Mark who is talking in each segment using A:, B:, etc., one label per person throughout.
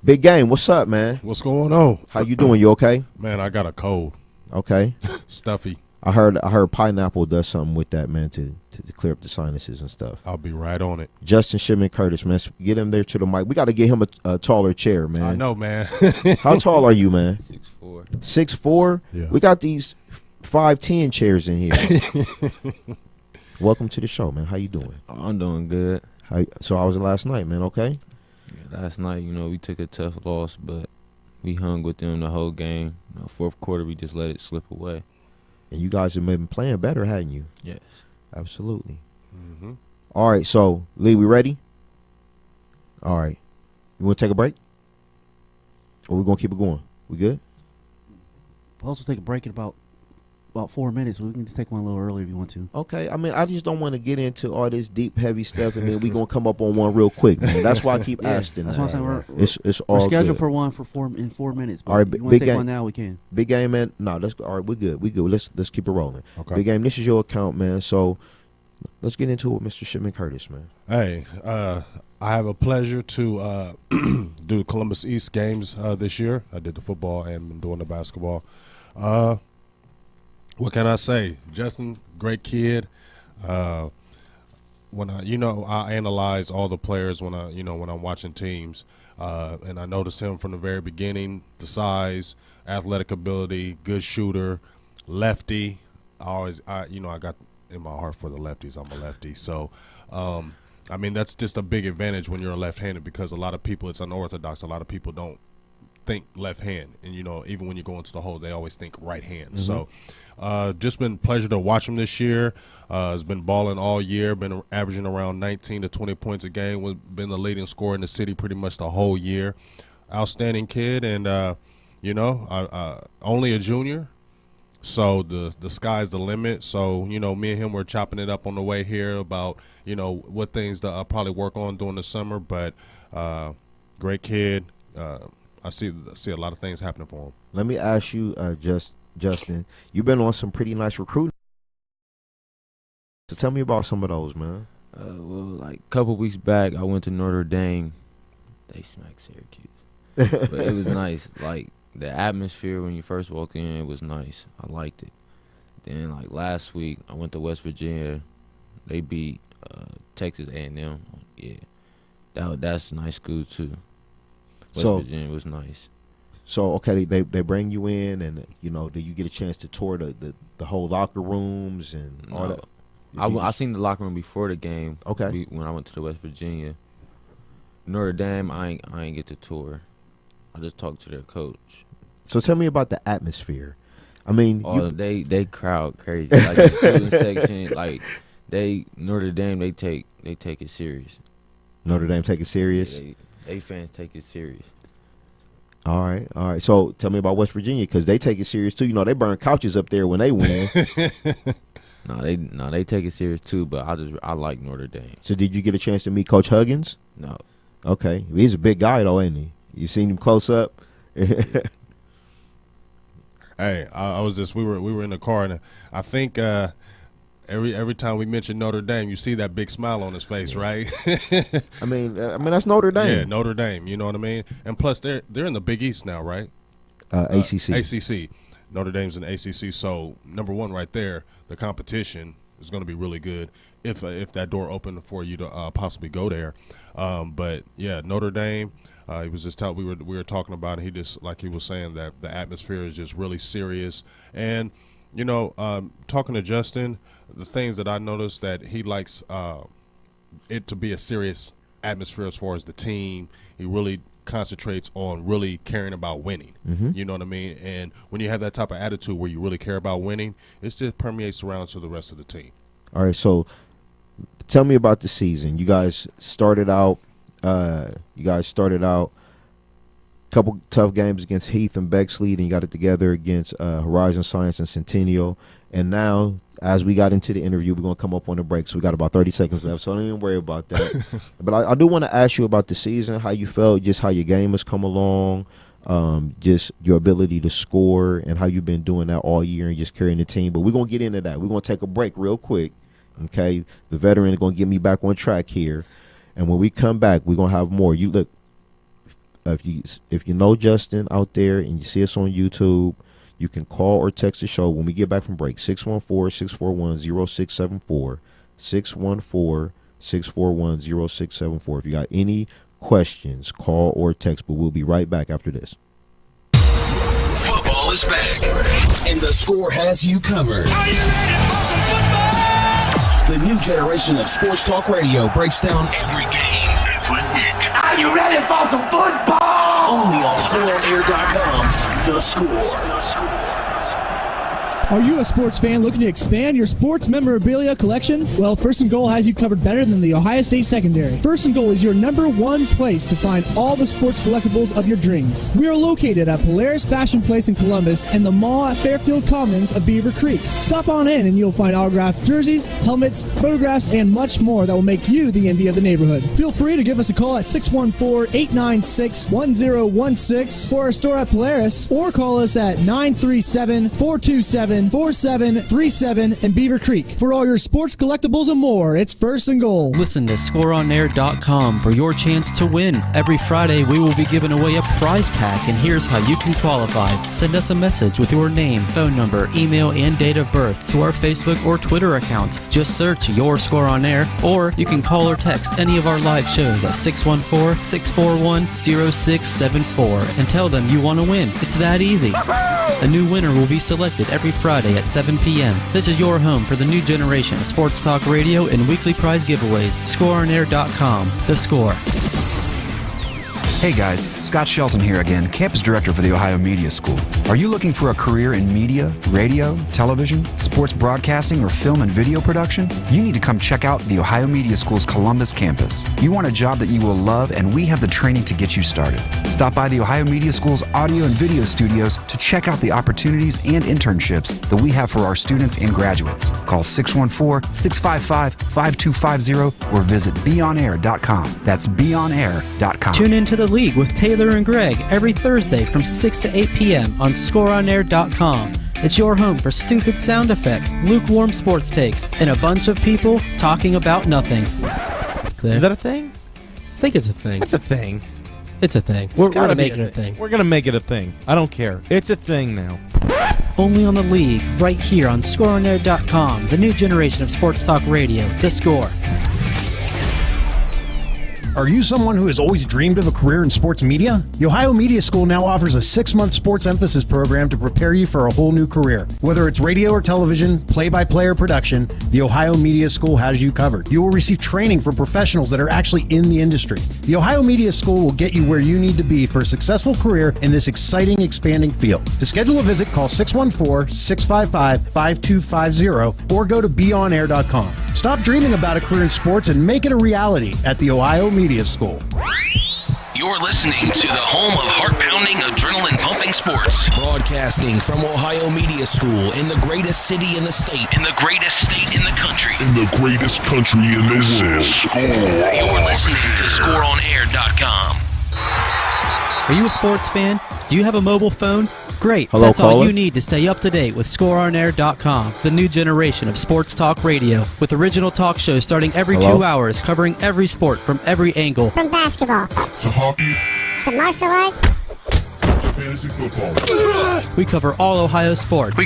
A: Big Game, what's up, man?
B: What's going on?
A: How you doing? You okay?
B: Man, I got a cold.
A: Okay.
B: Stuffy.
A: I heard pineapple does something with that, man, to clear up the sinuses and stuff.
B: I'll be right on it.
A: Justin Shipman Curtis, man, get him there to the mic. We got to get him a taller chair, man.
B: I know, man.
A: How tall are you, man?
C: 6'4".
A: 6'4"?
B: Yeah.
A: We got these 5'10" chairs in here. Welcome to the show, man. How you doing?
C: I'm doing good.
A: So how was it last night, man? Okay?
C: Yeah, last night, we took a tough loss, but we hung with them the whole game. Fourth quarter, we just let it slip away.
A: And you guys have been playing better, hadn't you?
C: Yes.
A: Absolutely.
B: Mm-hmm.
A: All right, so, Lee, we ready? All right. You want to take a break? Or we going to keep it going? We good?
D: We'll also take a break in about 4 minutes, but we can just take one a little earlier if you want to.
A: Okay. I mean, I just don't want to get into all this deep, heavy stuff, and then we going to come up on one real quick, man. That's why I keep asking.
D: That's what I'm saying.
A: It's all
D: we're scheduled
A: good.
D: for one in 4 minutes. But
A: all right,
D: if you want
A: Big
D: to take
A: Game.
D: one now, we can.
A: Big Game, man. No, let's go. All right, we good. We good. Let's keep it rolling.
B: Okay.
A: Big Game, this is your account, man. So let's get into it with Mr. Shipman Curtis, man.
B: Hey, I have a pleasure to do Columbus East games this year. I did the football and been doing the basketball. What can I say? Justin, great kid. When I analyze all the players when I'm watching teams, and I noticed him from the very beginning: the size, athletic ability, good shooter, lefty. I got in my heart for the lefties. I'm a lefty, so. I mean, that's just a big advantage when you're a left-handed because a lot of people, it's unorthodox. A lot of people don't think left hand, and even when you go into the hole, they always think right hand.
A: Mm-hmm.
B: So, just been pleasure to watch him this year. Has been balling all year. Been averaging around 19 to 20 points a game. Been the leading scorer in the city pretty much the whole year. Outstanding kid, and only a junior. So the sky's the limit. So me and him were chopping it up on the way here about what things to probably work on during the summer. But great kid. I see a lot of things happening for him.
A: Let me ask you, Justin, you've been on some pretty nice recruiting. So tell me about some of those, man.
C: Like a couple weeks back, I went to Notre Dame. They smacked Syracuse. But it was nice. Like, the atmosphere when you first walk in, it was nice. I liked it. Then, like, last week, I went to West Virginia. They beat Texas A&M. Yeah. That's a nice school, too. West Virginia was nice.
A: So, okay, they bring you in, and, do you get a chance to tour the whole locker rooms and all that?
C: I seen the locker room before the game.
A: Okay.
C: When I went to the West Virginia. Notre Dame, I ain't get to tour. I just talked to their coach.
A: So tell me about the atmosphere. I mean,
C: they crowd crazy. Like the student section, like Notre Dame, they take it serious.
A: Notre Dame take it serious.
C: Yeah, they fans take it serious.
A: All right. So tell me about West Virginia because they take it serious too. They burn couches up there when they win.
C: They take it serious too. But I like Notre Dame.
A: So did you get a chance to meet Coach Huggins?
C: No.
A: Okay, he's a big guy though, ain't he? You seen him close up?
B: Hey, I was we were in the car, and I think every time we mention Notre Dame, you see that big smile on his face, right?
A: I mean that's Notre Dame.
B: Yeah, Notre Dame. You know what I mean? And plus, they're in the Big East now, right?
A: ACC.
B: ACC. Notre Dame's in ACC. So number one, right there, the competition is going to be really good if that door opened for you to possibly go there. But yeah, Notre Dame. He was just we were talking about it. He just like he was saying that the atmosphere is just really serious. And talking to Justin, the things that I noticed that he likes it to be a serious atmosphere as far as the team. He really concentrates on really caring about winning.
A: Mm-hmm.
B: You know what I mean? And when you have that type of attitude where you really care about winning, it just permeates around to the rest of the team.
A: All right, so tell me about the season. You guys started out. Couple tough games against Heath and Bexley, and you got it together against Horizon Science and Centennial. And now, as we got into the interview, we're going to come up on the break, so we got about 30 seconds left, so don't even worry about that. But I do want to ask you about the season, how you felt, just how your game has come along, just your ability to score, and how you've been doing that all year and just carrying the team. But we're going to get into that. We're going to take a break real quick, okay? The veteran is going to get me back on track here. And when we come back, we're going to have more. You look, if you know Justin out there and you see us on YouTube, you can call or text the show when we get back from break. 614-641-0674. 614-641-0674. If you got any questions, call or text, but we'll be right back after this.
E: Football is back, and the Score has you covered. Are you ready for some football? The new generation of sports talk radio breaks down every game, every week. Are you ready for some football? Only on ScoreOnAir.com. The Score.
F: Are you a sports fan looking to expand your sports memorabilia collection? Well, First and Goal has you covered better than the Ohio State Secondary. First and Goal is your #1 place to find all the sports collectibles of your dreams. We are located at Polaris Fashion Place in Columbus and the mall at Fairfield Commons of Beaver Creek. Stop on in and you'll find autographed jerseys, helmets, photographs, and much more that will make you the envy of the neighborhood. Feel free to give us a call at 614-896-1016 for our store at Polaris, or call us at 937-427-4737 in Beaver Creek. For all your sports collectibles and more, it's First and Goal.
G: Listen to ScoreOnAir.com for your chance to win. Every Friday, we will be giving away a prize pack, and here's how you can qualify. Send us a message with your name, phone number, email, and date of birth to our Facebook or Twitter accounts. Just search Your Score on Air, or you can call or text any of our live shows at 614-641-0674 and tell them you want to win. It's that easy. A new winner will be selected every Friday at 7 p.m. This is your home for the new generation of sports talk radio and weekly prize giveaways. ScoreOnAir.com. The Score.
H: Hey guys, Scott Shelton here again, Campus Director for the Ohio Media School. Are you looking for a career in media, radio, television, sports broadcasting, or film and video production? You need to come check out the Ohio Media School's Columbus campus. You want a job that you will love, and we have the training to get you started. Stop by the Ohio Media School's audio and video studios to check out the opportunities and internships that we have for our students and graduates. Call 614-655-5250 or visit beonair.com. That's beonair.com.
G: Tune into the League with Taylor and Greg every Thursday from 6 to 8 p.m. on ScoreOnAir.com. It's your home for stupid sound effects, lukewarm sports takes, and a bunch of people talking about nothing.
I: Is that a thing?
J: I think it's a thing.
I: It's a thing.
J: It's a thing.
I: We're
J: gotta
I: gonna
J: make it a thing.
I: We're gonna make it a thing. I don't care. It's a thing now.
G: Only on the League, right here on ScoreOnAir.com, the new generation of sports talk radio, The Score.
K: Are you someone who has always dreamed of a career in sports media? The Ohio Media School now offers a 6-month sports emphasis program to prepare you for a whole new career. Whether it's radio or television, play-by-play or production, the Ohio Media School has you covered. You will receive training from professionals that are actually in the industry. The Ohio Media School will get you where you need to be for a successful career in this exciting, expanding field. To schedule a visit, call 614-655-5250 or go to beonair.com. Stop dreaming about a career in sports and make it a reality at the Ohio Media School.
E: You're listening to the home of heart-pounding, adrenaline-pumping sports. Broadcasting from Ohio Media School in the greatest city in the state, in the greatest state in the country,
L: in the greatest country in the world.
E: You're listening to ScoreOnAir.com.
G: Are you a sports fan? Do you have a mobile phone? Great.
A: Hello,
G: That's all
A: caller.
G: you need to stay up to date with ScoreOnAir.com, the new generation of sports talk radio, with original talk shows starting every
A: Hello?
G: 2 hours, covering every sport from every angle.
L: From basketball to hockey to martial arts to fantasy football.
G: We cover all Ohio sports.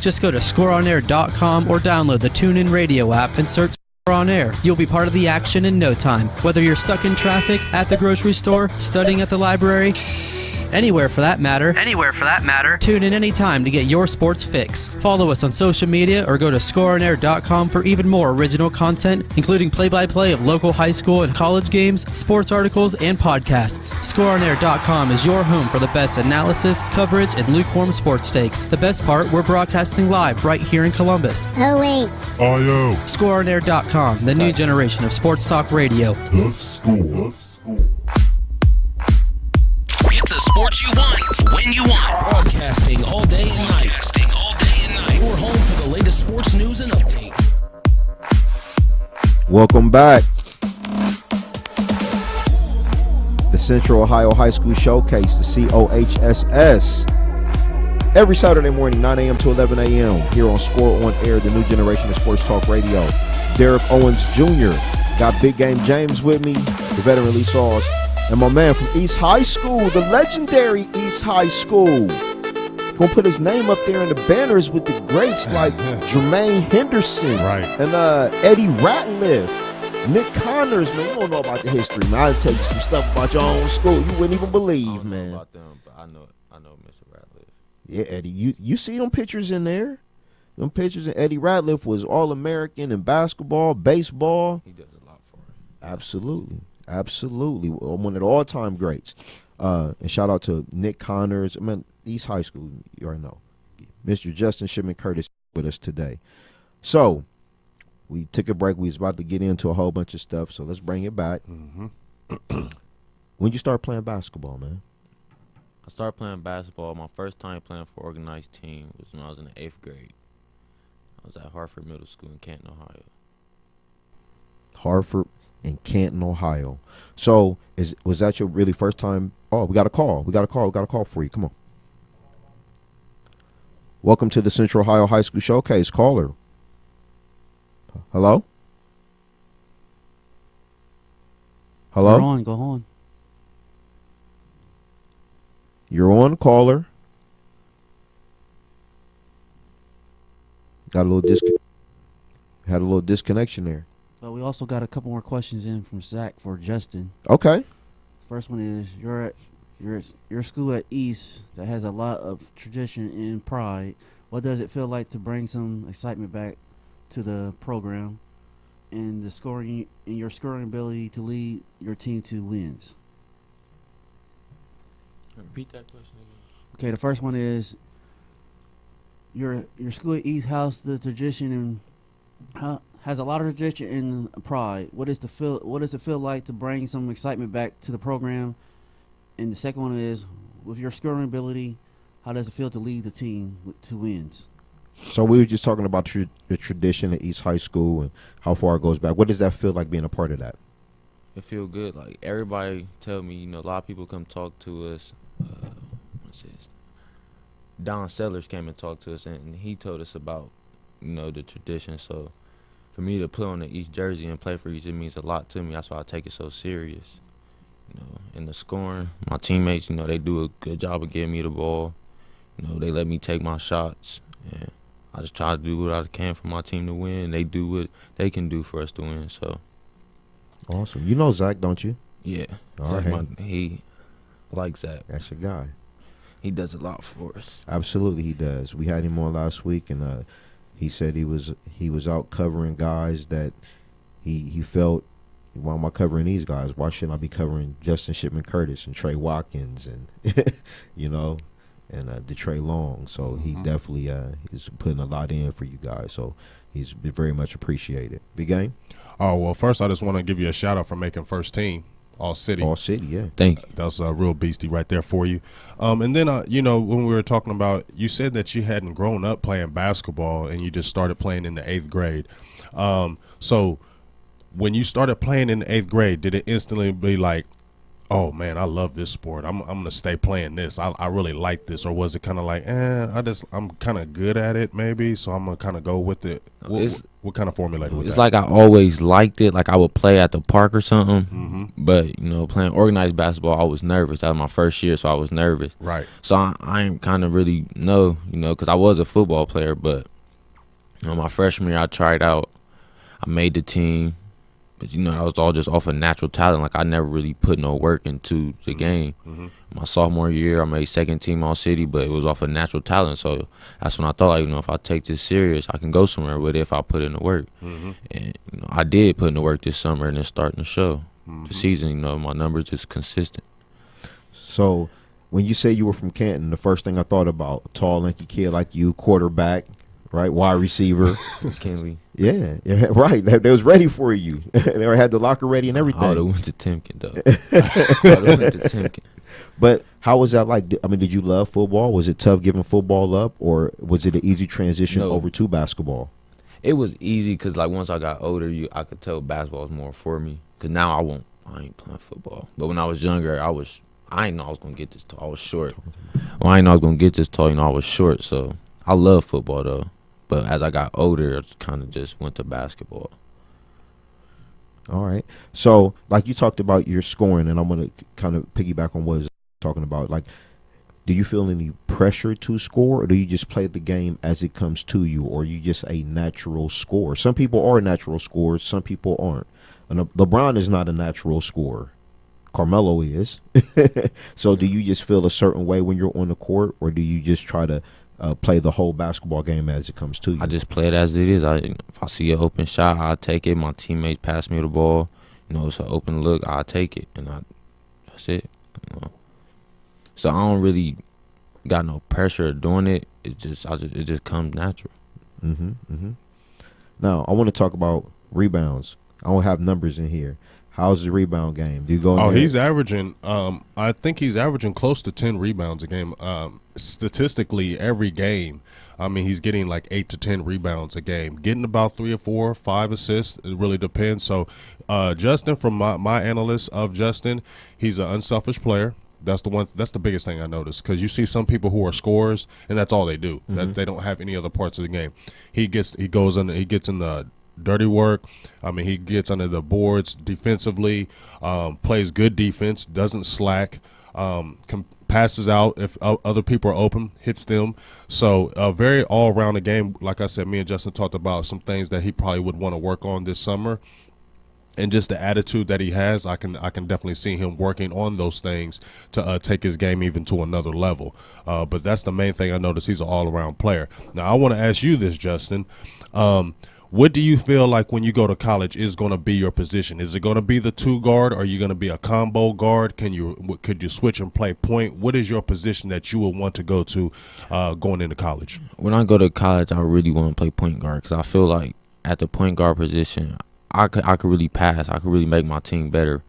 G: Just go to ScoreOnAir.com or download the TuneIn Radio app and search Score on Air. You'll be part of the action in no time. Whether you're stuck in traffic, at the grocery store, studying at the library, anywhere for that matter. Tune in anytime to get your sports fix. Follow us on social media or go to ScoreOnAir.com for even more original content, including play-by-play of local high school and college games, sports articles, and podcasts. ScoreOnAir.com is your home for the best analysis, coverage, and lukewarm sports takes. The best part, we're broadcasting live right here in Columbus.
L: IO.
G: ScoreOnAir.com, the new generation of sports talk radio.
L: The Score.
E: Get the sports you want, when you want. Broadcasting all day and night. You're home for the latest sports news and update.
A: Welcome back. The Central Ohio High School Showcase, the COHSS. Every Saturday morning, 9 a.m. to 11 a.m. here on Score on Air, the new generation of sports talk radio. Derek Owens Jr. got Big Game James with me, the veteran Lee Sauce. And my man from East High School, the legendary East High School. Gonna put his name up there in the banners with the greats like Jermaine Henderson,
B: Right.
A: And Eddie Ratliff, Nick Connors. Man, you don't know about the history, man. I'll tell you some stuff about your own school you wouldn't even
C: I
A: believe,
C: don't know
A: man.
C: about them, but I know Mr. Ratliff.
A: Yeah, Eddie, you see them pictures in there? Them pictures of Eddie Ratliff was All-American in basketball, baseball.
C: He does a lot for it.
A: Absolutely. One of the all-time greats. And shout out to Nick Connors. I mean, East High School, you already know. Mr. Justin Shipman Curtis with us today. So, we took a break. We was about to get into a whole bunch of stuff, so let's bring it back.
B: Mm-hmm.
A: When you start playing basketball, man?
C: I started playing basketball. My first time playing for organized team was when I was in the 8th grade. I was at Hartford Middle School in Canton, Ohio.
A: Hartford in Canton, Ohio. So, was that your really first time? Oh, we got a call. We got a call for you. Come on. Welcome to the Central Ohio High School Showcase. Caller. Hello? Hello?
D: You're on. Go on.
A: You're on, caller. Had a little disconnection there.
D: But we also got a couple more questions in from Zach for Justin.
A: Okay.
D: First one is you're at your school at East that has a lot of tradition and pride. What does it feel like to bring some excitement back to the program and your scoring ability to lead your team to wins?
C: Repeat that question again.
D: Okay, the first one is your school at East House the tradition and has a lot of tradition and pride. What does it feel like to bring some excitement back to the program? And the second one is, with your scoring ability, how does it feel to lead the team to wins?
A: So we were just talking about the tradition at East High School and how far it goes back. What does that feel like being a part of that?
C: It feel good. Like everybody tell me, a lot of people come talk to us. What's this? Don Sellers came and talked to us, and he told us about, the tradition. So for me to play on the East jersey and play for East, it means a lot to me. That's why I take it so serious. In the scoring, my teammates, they do a good job of getting me the ball. They let me take my shots, and I just try to do what I can for my team to win. They do what they can do for us to win. So
A: awesome. You know Zach, don't you?
C: Yeah.
A: All right.
C: He likes Zach.
A: That's your guy.
C: He does a lot for us.
A: Absolutely, he does. We had him on last week, and he said he was out covering guys that he felt, why am I covering these guys? Why shouldn't I be covering Justin Shipman Curtis and Trey Watkins and and DeTrey Long? So he definitely is putting a lot in for you guys. So he's been very much appreciated. Big game.
B: Oh, well, first I just want to give you a shout out for making first team. All City,
A: yeah.
C: Thank you.
B: That was a real beastie right there for you. And then, when we were talking about, you said that you hadn't grown up playing basketball and you just started playing in the 8th grade. So when you started playing in the 8th grade, did it instantly be like, oh man, I love this sport, I'm gonna stay playing this, I really like this? Or was it kind of like, I'm kind of good at it maybe, so I'm gonna kind of go with it? What kind of formulated with that?
C: It's like I always liked it. Like I would play at the park or something. But playing organized basketball, I was nervous. That was my first year, so I was nervous.
B: Right.
C: So I ain't kind of really know, because I was a football player. But my freshman year, I tried out. I made the team. But, I was all just off of natural talent. Like, I never really put no work into the game. My sophomore year, I made second team all city, but it was off of natural talent. So that's when I thought, like, if I take this serious, I can go somewhere with it if I put in the work. And, I did put in the work this summer and then starting the show. The season, my numbers is consistent.
A: So when you say you were from Canton, the first thing I thought about, tall, lanky kid like you, quarterback, right, wide receiver.
C: Kinley.
A: Yeah, right. They was ready for you. They had the locker ready and everything.
C: I would have went to Timken, though. I would have went to Timken.
A: But how was that like? I mean, did you love football? Was it tough giving football up, or was it an easy transition over to basketball?
C: It was easy because, like, once I got older, I could tell basketball was more for me. Because now I ain't playing football. But when I was younger, I didn't know I was going to get this tall. I was short. Well, I didn't know I was going to get this tall. I was short. So I love football, though. But as I got older, I kind of just went to basketball.
A: All right. So, like you talked about your scoring, and I'm going to kind of piggyback on what was talking about. Like, do you feel any pressure to score, or do you just play the game as it comes to you, or are you just a natural scorer? Some people are natural scorers, some people aren't. And LeBron is not a natural scorer. Carmelo is. So, do you just feel a certain way when you're on the court, or do you just try to play the whole basketball game as it comes to you?
C: I just play it as it is. If I see an open shot, I take it. My teammates pass me the ball. You know, it's an open look, I take it, and that's it. You know? So I don't really got no pressure of doing it. It just comes natural.
A: Now I want to talk about rebounds. I don't have numbers in here. How's the rebound game? Do you go?
B: He's averaging. I think he's averaging close to 10 rebounds a game. Statistically, every game, I mean, he's getting like 8 to 10 rebounds a game, getting about 3 or 4, 5 assists. It really depends. So, Justin, from my analyst of Justin, he's an unselfish player. That's the biggest thing I noticed, because you see some people who are scorers and that's all they do. That they don't have any other parts of the game. He gets in the dirty work. I mean, he gets under the boards defensively, plays good defense, doesn't slack, passes out if other people are open, hits them. So a very all-around game. Like I said, me and Justin talked about some things that he probably would want to work on this summer. And just the attitude that he has, I can definitely see him working on those things to take his game even to another level. But that's the main thing I noticed. He's an all-around player. Now, I want to ask you this, Justin. What do you feel like when you go to college is going to be your position? Is it going to be the 2 guard? Or are you going to be a combo guard? Could you switch and play point? What is your position that you would want to go to going into college?
C: When I go to college, I really want to play point guard, because I feel like at the point guard position, I could really pass. I could really make my team better.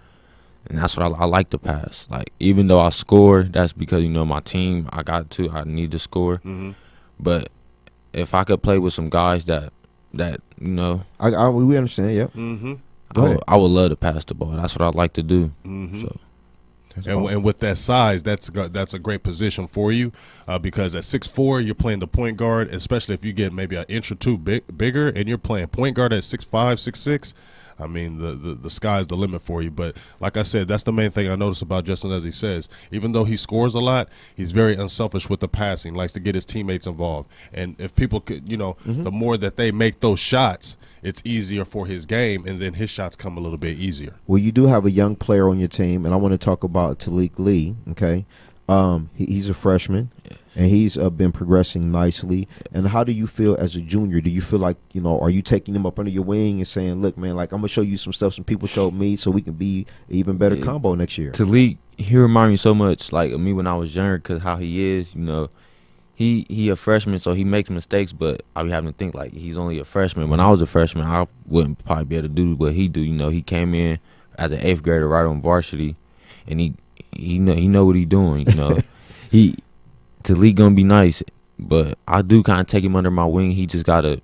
C: And that's what I like to pass. Like, even though I score, that's because, you know, my team, I need to score. But if I could play with some guys that you know,
A: we understand. Yep.
C: I would love to pass the ball. That's what I like to do. So.
B: And with that size, that's a great position for you, because at 6'4", you're playing the point guard, especially if you get maybe an inch or two bigger, and you're playing point guard at 6'5", 6'6". I mean, the sky's the limit for you. But like I said, that's the main thing I noticed about Justin, as he says. Even though he scores a lot, he's very unselfish with the passing, likes to get his teammates involved. And if people could, you know, the more that they make those shots, it's easier for his game, and then his shots come a little bit easier.
A: Well, you do have a young player on your team, and I want to talk about Talik Lee, okay? He's a freshman, and he's been progressing nicely. And how do you feel as a junior? Do you feel like, you know, are you taking him up under your wing and saying, look, man, like, I'm going to show you some stuff some people showed me so we can be an even better combo next year?
C: Talik, he remind me so much like of me when I was younger, because how he is, you know, he a freshman, so he makes mistakes, but I be having to think like he's only a freshman. When I was a freshman, I wouldn't probably be able to do what he do. You know, he came in as an 8th grader right on varsity, and he know what he doing. You know, Talik gonna be nice, but I do kind of take him under my wing. He just gotta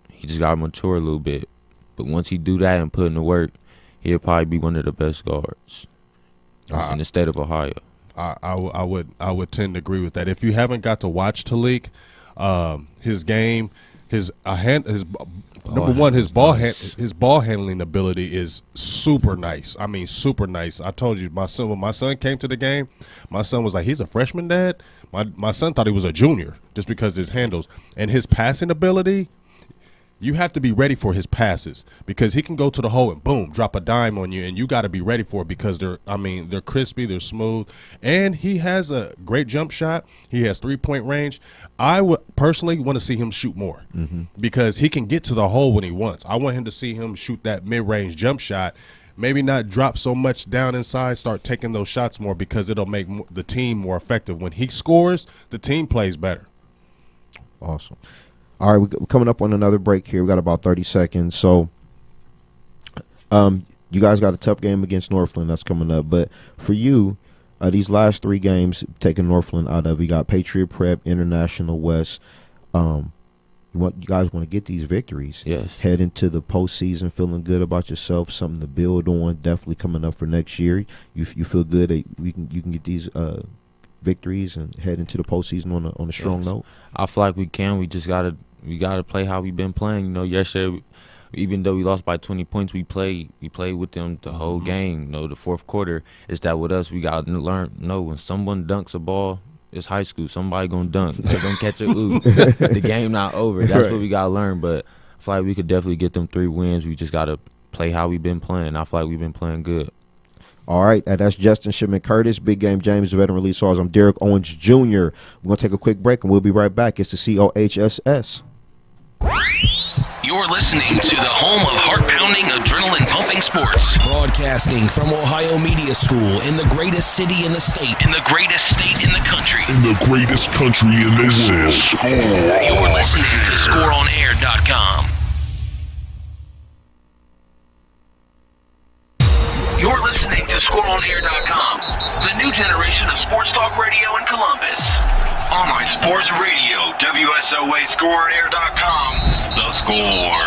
C: mature a little bit. But once he do that and put in the work, he'll probably be one of the best guards in the state of Ohio.
B: I would tend to agree with that. If you haven't got to watch Talik, his game, his ball handling ability is super nice. I mean, super nice. I told you, when my son came to the game, my son was like, he's a freshman, Dad. My son thought he was a junior just because his handles and his passing ability. You have to be ready for his passes, because he can go to the hole and boom, drop a dime on you, and you got to be ready for it, because they're crispy, they're smooth, and he has a great jump shot. He has 3-point range. I would personally want to see him shoot more, because he can get to the hole when he wants. I want him to see him shoot that mid-range jump shot, maybe not drop so much down inside, start taking those shots more, because it'll make the team more effective. When he scores, the team plays better.
A: Awesome. All right, we're coming up on another break here. We got about 30 seconds. So, you guys got a tough game against Northland that's coming up. But for you, these last 3 games, taking Northland out of, you got Patriot Prep, International West. You guys want to get these victories.
C: Yes.
A: Head into the postseason feeling good about yourself, something to build on. Definitely coming up for next year. You feel good that you can get these victories and head into the postseason on a strong note.
C: I feel like we can. We just gotta play how we've been playing. You know, yesterday even though we lost by 20 points, we played with them the whole game. You know, the fourth quarter. Is that with us? We got to learn. No, when someone dunks a ball, it's high school. Somebody gonna dunk. They're gonna catch a ooh. The game not over. That's what we gotta learn. But I feel like we could definitely get them 3 wins. We just gotta play how we've been playing. I feel like we've been playing good.
A: All right, and that's Justin Shipman Curtis, Big Game James, Veteran Release Stars. I'm Derek Owens Jr. We're gonna take a quick break and we'll be right back. It's the COHSS.
E: You're listening to the home of heart-pounding, adrenaline-pumping sports. Broadcasting from Ohio Media School in the greatest city in the state. In the greatest state in the country.
M: In the greatest country in the world.
E: You're listening to ScoreOnAir.com. You're listening to ScoreOnAir.com, the new generation of sports talk radio in Columbus.
M: Online sports radio, WSOA ScoreOnAir.com. The Score.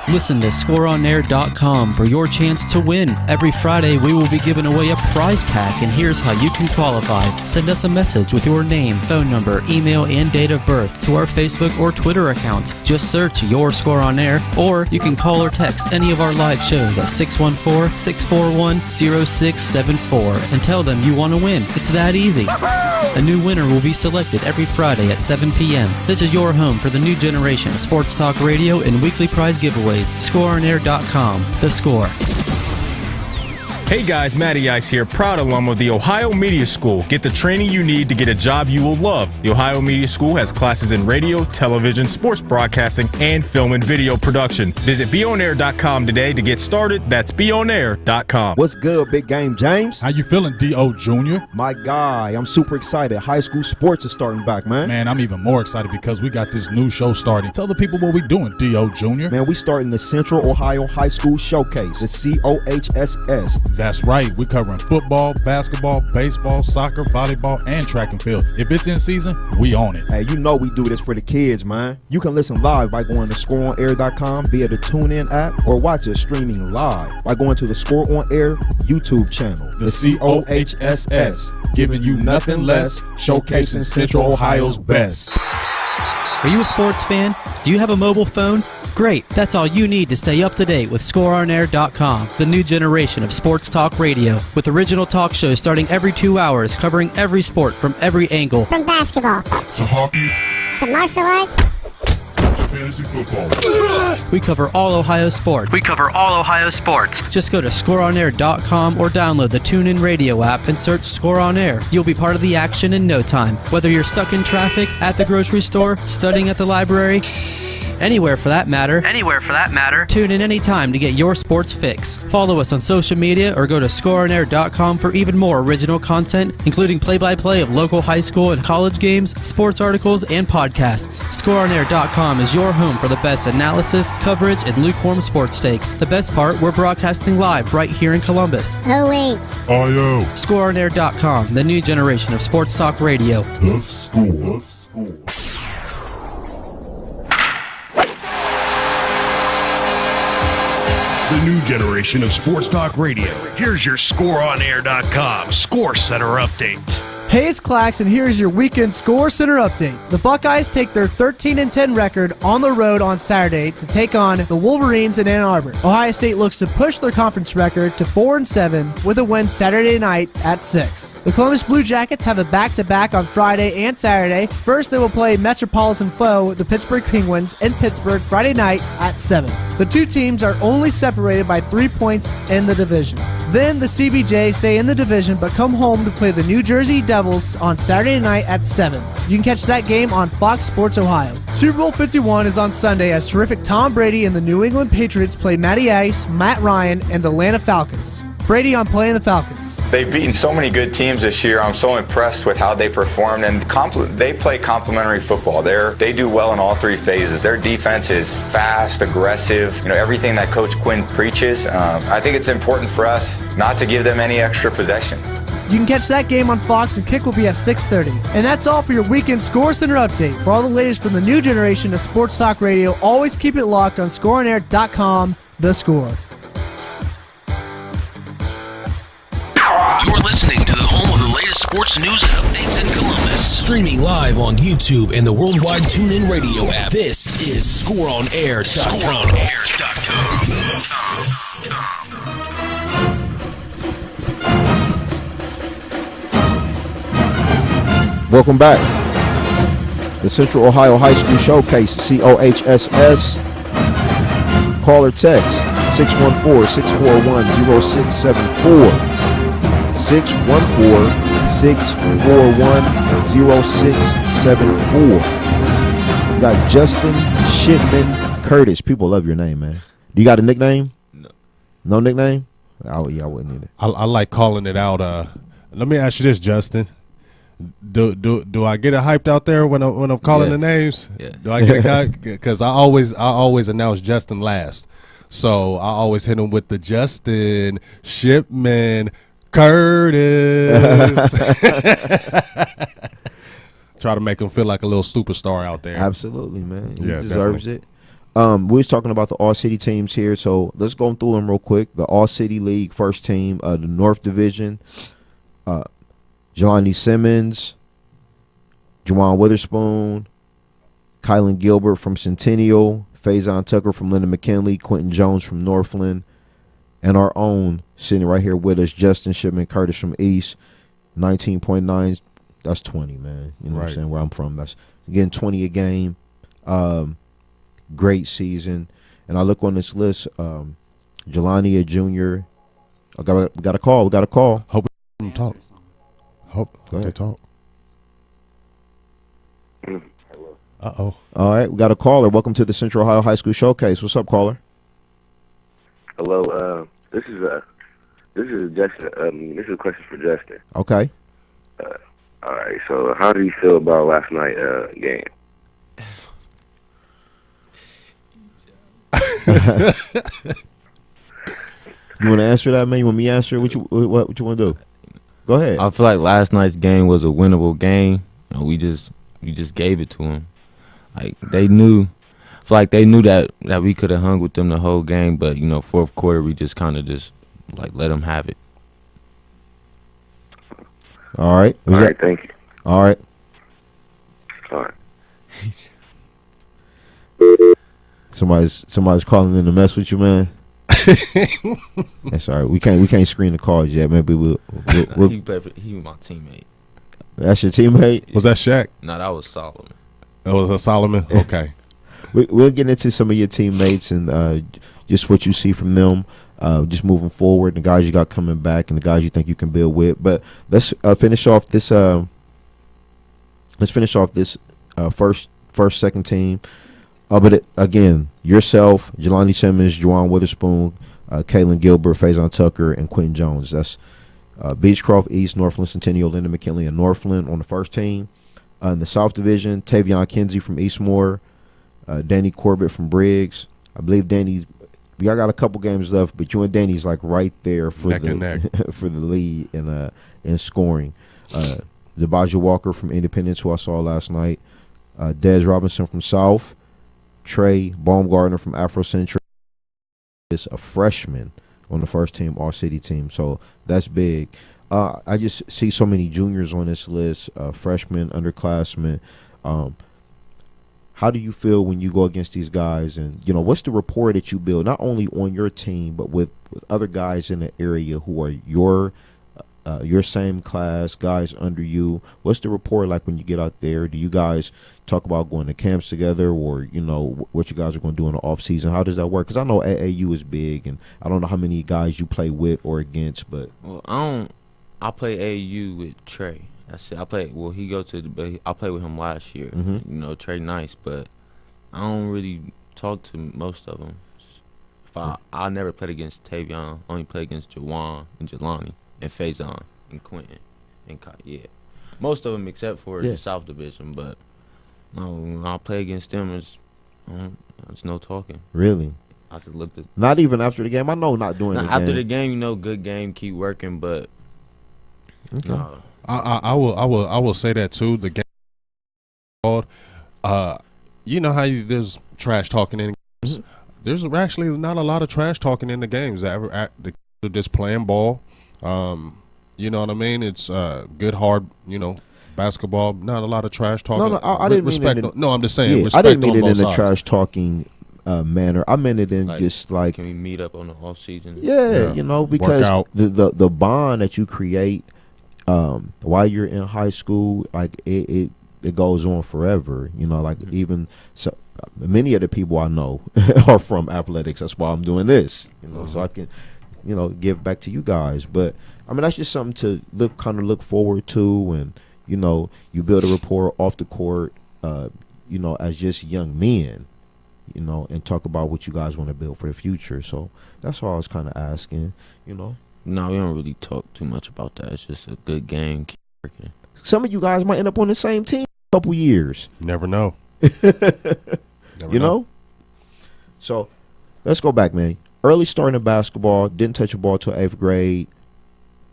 G: Listen to ScoreOnAir.com for your chance to win. Every Friday, we will be giving away a prize pack, and here's how you can qualify. Send us a message with your name, phone number, email, and date of birth to our Facebook or Twitter account. Just search Your Score on Air, or you can call or text any of our live shows at 614-641-0674 and tell them you want to win. It's that easy. A new winner will be selected every Friday at 7 p.m. This is your home for the new generation of sports talk radio and weekly prize giveaways. ScoreOnAir.com. The Score.
N: Hey guys, Matty Ice here, proud alum of the Ohio Media School. Get the training you need to get a job you will love. The Ohio Media School has classes in radio, television, sports broadcasting, and film and video production. Visit BeOnAir.com today to get started. That's BeOnAir.com.
A: What's good, Big Game James?
O: How you feeling, D.O. Jr.?
A: My guy, I'm super excited. High school sports is starting back, man.
O: Man, I'm even more excited because we got this new show starting. Tell the people what we doing, D.O. Jr.
A: Man, we starting the Central Ohio High School Showcase, the COHSS.
O: That's right. We're covering football, basketball, baseball, soccer, volleyball, and track and field. If it's in season, we own it.
A: Hey, you know we do this for the kids, man. You can listen live by going to ScoreOnAir.com via the TuneIn app, or watch us streaming live by going to the Score On Air YouTube channel.
O: The COHSS, giving you nothing less, showcasing Central Ohio's best.
G: Are you a sports fan? Do you have a mobile phone? Great, that's all you need to stay up to date with ScoreOnAir.com, the new generation of sports talk radio, with original talk shows starting every 2 hours, covering every sport from every angle.
L: From basketball
M: to hockey
L: to martial arts
M: to fantasy football.
G: We cover all Ohio sports. Just go to ScoreOnAir.com or download the TuneIn Radio app and search Score On Air. You'll be part of the action in no time. Whether you're stuck in traffic, at the grocery store, studying at the library, anywhere for that matter. Tune in anytime to get your sports fix. Follow us on social media or go to ScoreOnAir.com for even more original content, including play-by-play of local high school and college games, sports articles, and podcasts. ScoreOnAir.com is your home for the best analysis, coverage, and lukewarm sports takes. The best part, we're broadcasting live right here in Columbus.
M: OH.
G: ScoreOnAir.com, the new generation of sports talk radio.
M: The Score. The new generation of sports talk radio. Here's your ScoreOnAir.com Score Center update.
F: Hey, it's Clax, and here's your weekend Score Center update. The Buckeyes take their 13-10 record on the road on Saturday to take on the Wolverines in Ann Arbor. Ohio State looks to push their conference record to 4-7 with a win Saturday night at 6. The Columbus Blue Jackets have a back-to-back on Friday and Saturday. First, they will play Metropolitan foe, the Pittsburgh Penguins, in Pittsburgh Friday night at 7. The two teams are only separated by 3 points in the division. Then the CBJ stay in the division but come home to play the New Jersey Devils on Saturday night at 7. You can catch that game on Fox Sports Ohio. Super Bowl 51 is on Sunday as terrific Tom Brady and the New England Patriots play Matty Ice, Matt Ryan, and the Atlanta Falcons. Brady on playing the Falcons.
P: They've beaten so many good teams this year. I'm so impressed with how they performed, and they play complementary football. They do well in all 3 phases. Their defense is fast, aggressive, everything that Coach Quinn preaches. I think it's important for us not to give them any extra possession.
F: You can catch that game on Fox, and kick will be at 6:30. And that's all for your weekend Score Center update. For all the latest from the new generation of sports talk radio, always keep it locked on ScoreOnAir.com, The Score.
E: You're listening to the home of the latest sports news and updates in Columbus. Streaming live on YouTube and the worldwide TuneIn Radio app. This is ScoreOnAir.com.
A: Welcome back. The Central Ohio High School Showcase, COHSS. Call or text 614-641-0674. 614-641-0674. You got Justin Shipman Curtis. People love your name, man. Do you got a nickname?
C: No.
A: No nickname? Oh, yeah, I wouldn't either.
B: I like calling it out. Let me ask you this, Justin. Do I get it hyped out there when I'm calling the names?
C: Yeah.
B: Do I get it? Because I always announce Justin last, so I always hit him with the Justin Shipman Curtis. Try to make him feel like a little superstar out there.
A: Absolutely, man. He
B: Yeah,
A: deserves
B: definitely.
A: it. We was talking about the All-City teams here, so let's go through them real quick. The All-City League first team, the North Division, Jelani Simmons, Juwan Witherspoon, Kylan Gilbert from Centennial, Faison Tucker from Lyndon McKinley, Quentin Jones from Northland, and our own sitting right here with us, Justin Shipman Curtis from East, 19.9. That's 20, man. You know what I'm saying? Where I'm from, that's getting 20 a game. Great season. And I look on this list, Jelani, a junior. We got a call.
B: Hope we talk. Hope they talk. Uh-oh.
A: All right, we got a caller. Welcome to the Central Ohio High School Showcase. What's up, caller?
Q: Hello. This is Justin. This is a question for Justin.
A: Okay.
Q: All right. So, how do you feel about last night's game?
A: You want to answer that, man? You want me to answer? What you want to do? Go ahead.
C: I feel like last night's game was a winnable game. You know, we just gave it to them. Like they knew, I feel like they knew that we could have hung with them the whole game, but you know, fourth quarter we just kind of like let them have it.
A: All right.
Q: All right. Thank you.
A: All right.
Q: All right.
A: Somebody's calling in to mess with you, man. That's all right. We can't screen the calls yet. Maybe we'll
C: He was my teammate.
A: That's your teammate?
B: Was that Shaq?
C: No, that was Solomon.
B: That was a Solomon? Okay.
A: We'll get into some of your teammates and just what you see from them, just moving forward, the guys you got coming back, and the guys you think you can build with. But let's finish off this. Second team. But again, yourself, Jelani Simmons, Juwan Witherspoon, Kaylin Gilbert, Faison Tucker, and Quentin Jones. That's Beechcroft, East, Northland, Centennial, Lyndon McKinley, and Northland on the first team. In the South Division, Tavion Kinsey from Eastmore, Danny Corbett from Briggs. I believe Danny, we got a couple games left, but you and Danny's like right there for
B: neck and neck
A: for the lead in scoring. Debaja Walker from Independence, who I saw last night. Dez Robinson from South. Trey Baumgartner from Afrocentric is a freshman on the first team All-City team, so that's big. I just see so many juniors on this list, freshmen, underclassmen. How do you feel when you go against these guys, and what's the rapport that you build not only on your team but with other guys in the area who are your same class, guys under you? What's the rapport like when you get out there? Do you guys talk about going to camps together, or what you guys are going to do in the off season? How does that work? Because I know AAU is big, and I don't know how many guys you play with or against. But
C: I play AAU with Trey. That's it. I play with him last year.
A: Mm-hmm.
C: Trey nice, but I don't really talk to most of them. I never played against Tavion. I only played against Juwan and Jelani and Faison and Quentin and most of them except for the South Division. But when I play against them, it's no talking.
A: Really?
C: I just looked at.
A: Not even after the game. I know not during the game.
C: After the game, good game, keep working, but.
A: Okay.
B: I will say that too. The game called. You know how there's trash talking in games.
A: Mm-hmm.
B: There's actually not a lot of trash talking in the games. They're just playing ball. You know what I mean? It's good, hard, basketball. Not a lot of trash talking.
A: No, I didn't mean it.
B: No, I'm just saying.
A: Yeah, I didn't mean it in a
B: sides.
A: trash talking manner. I meant it in
C: Like,
A: just like,
C: can we meet up on the off season?
A: yeah, because
B: out.
A: the bond that you create while you're in high school, like it goes on forever. Like even so, many of the people I know are from athletics. That's why I'm doing this. So I can, give back to you guys. But I mean, that's just something to look forward to, and you build a rapport off the court. As just young men. And talk about what you guys want to build for the future. So that's all I was kind of asking.
C: No, we don't really talk too much about that. It's just a good game. Keep working.
A: Some of you guys might end up on the same team in a couple years.
B: Never know.
A: Never know. So let's go back, man. Early starting in basketball, didn't touch a ball till 8th grade.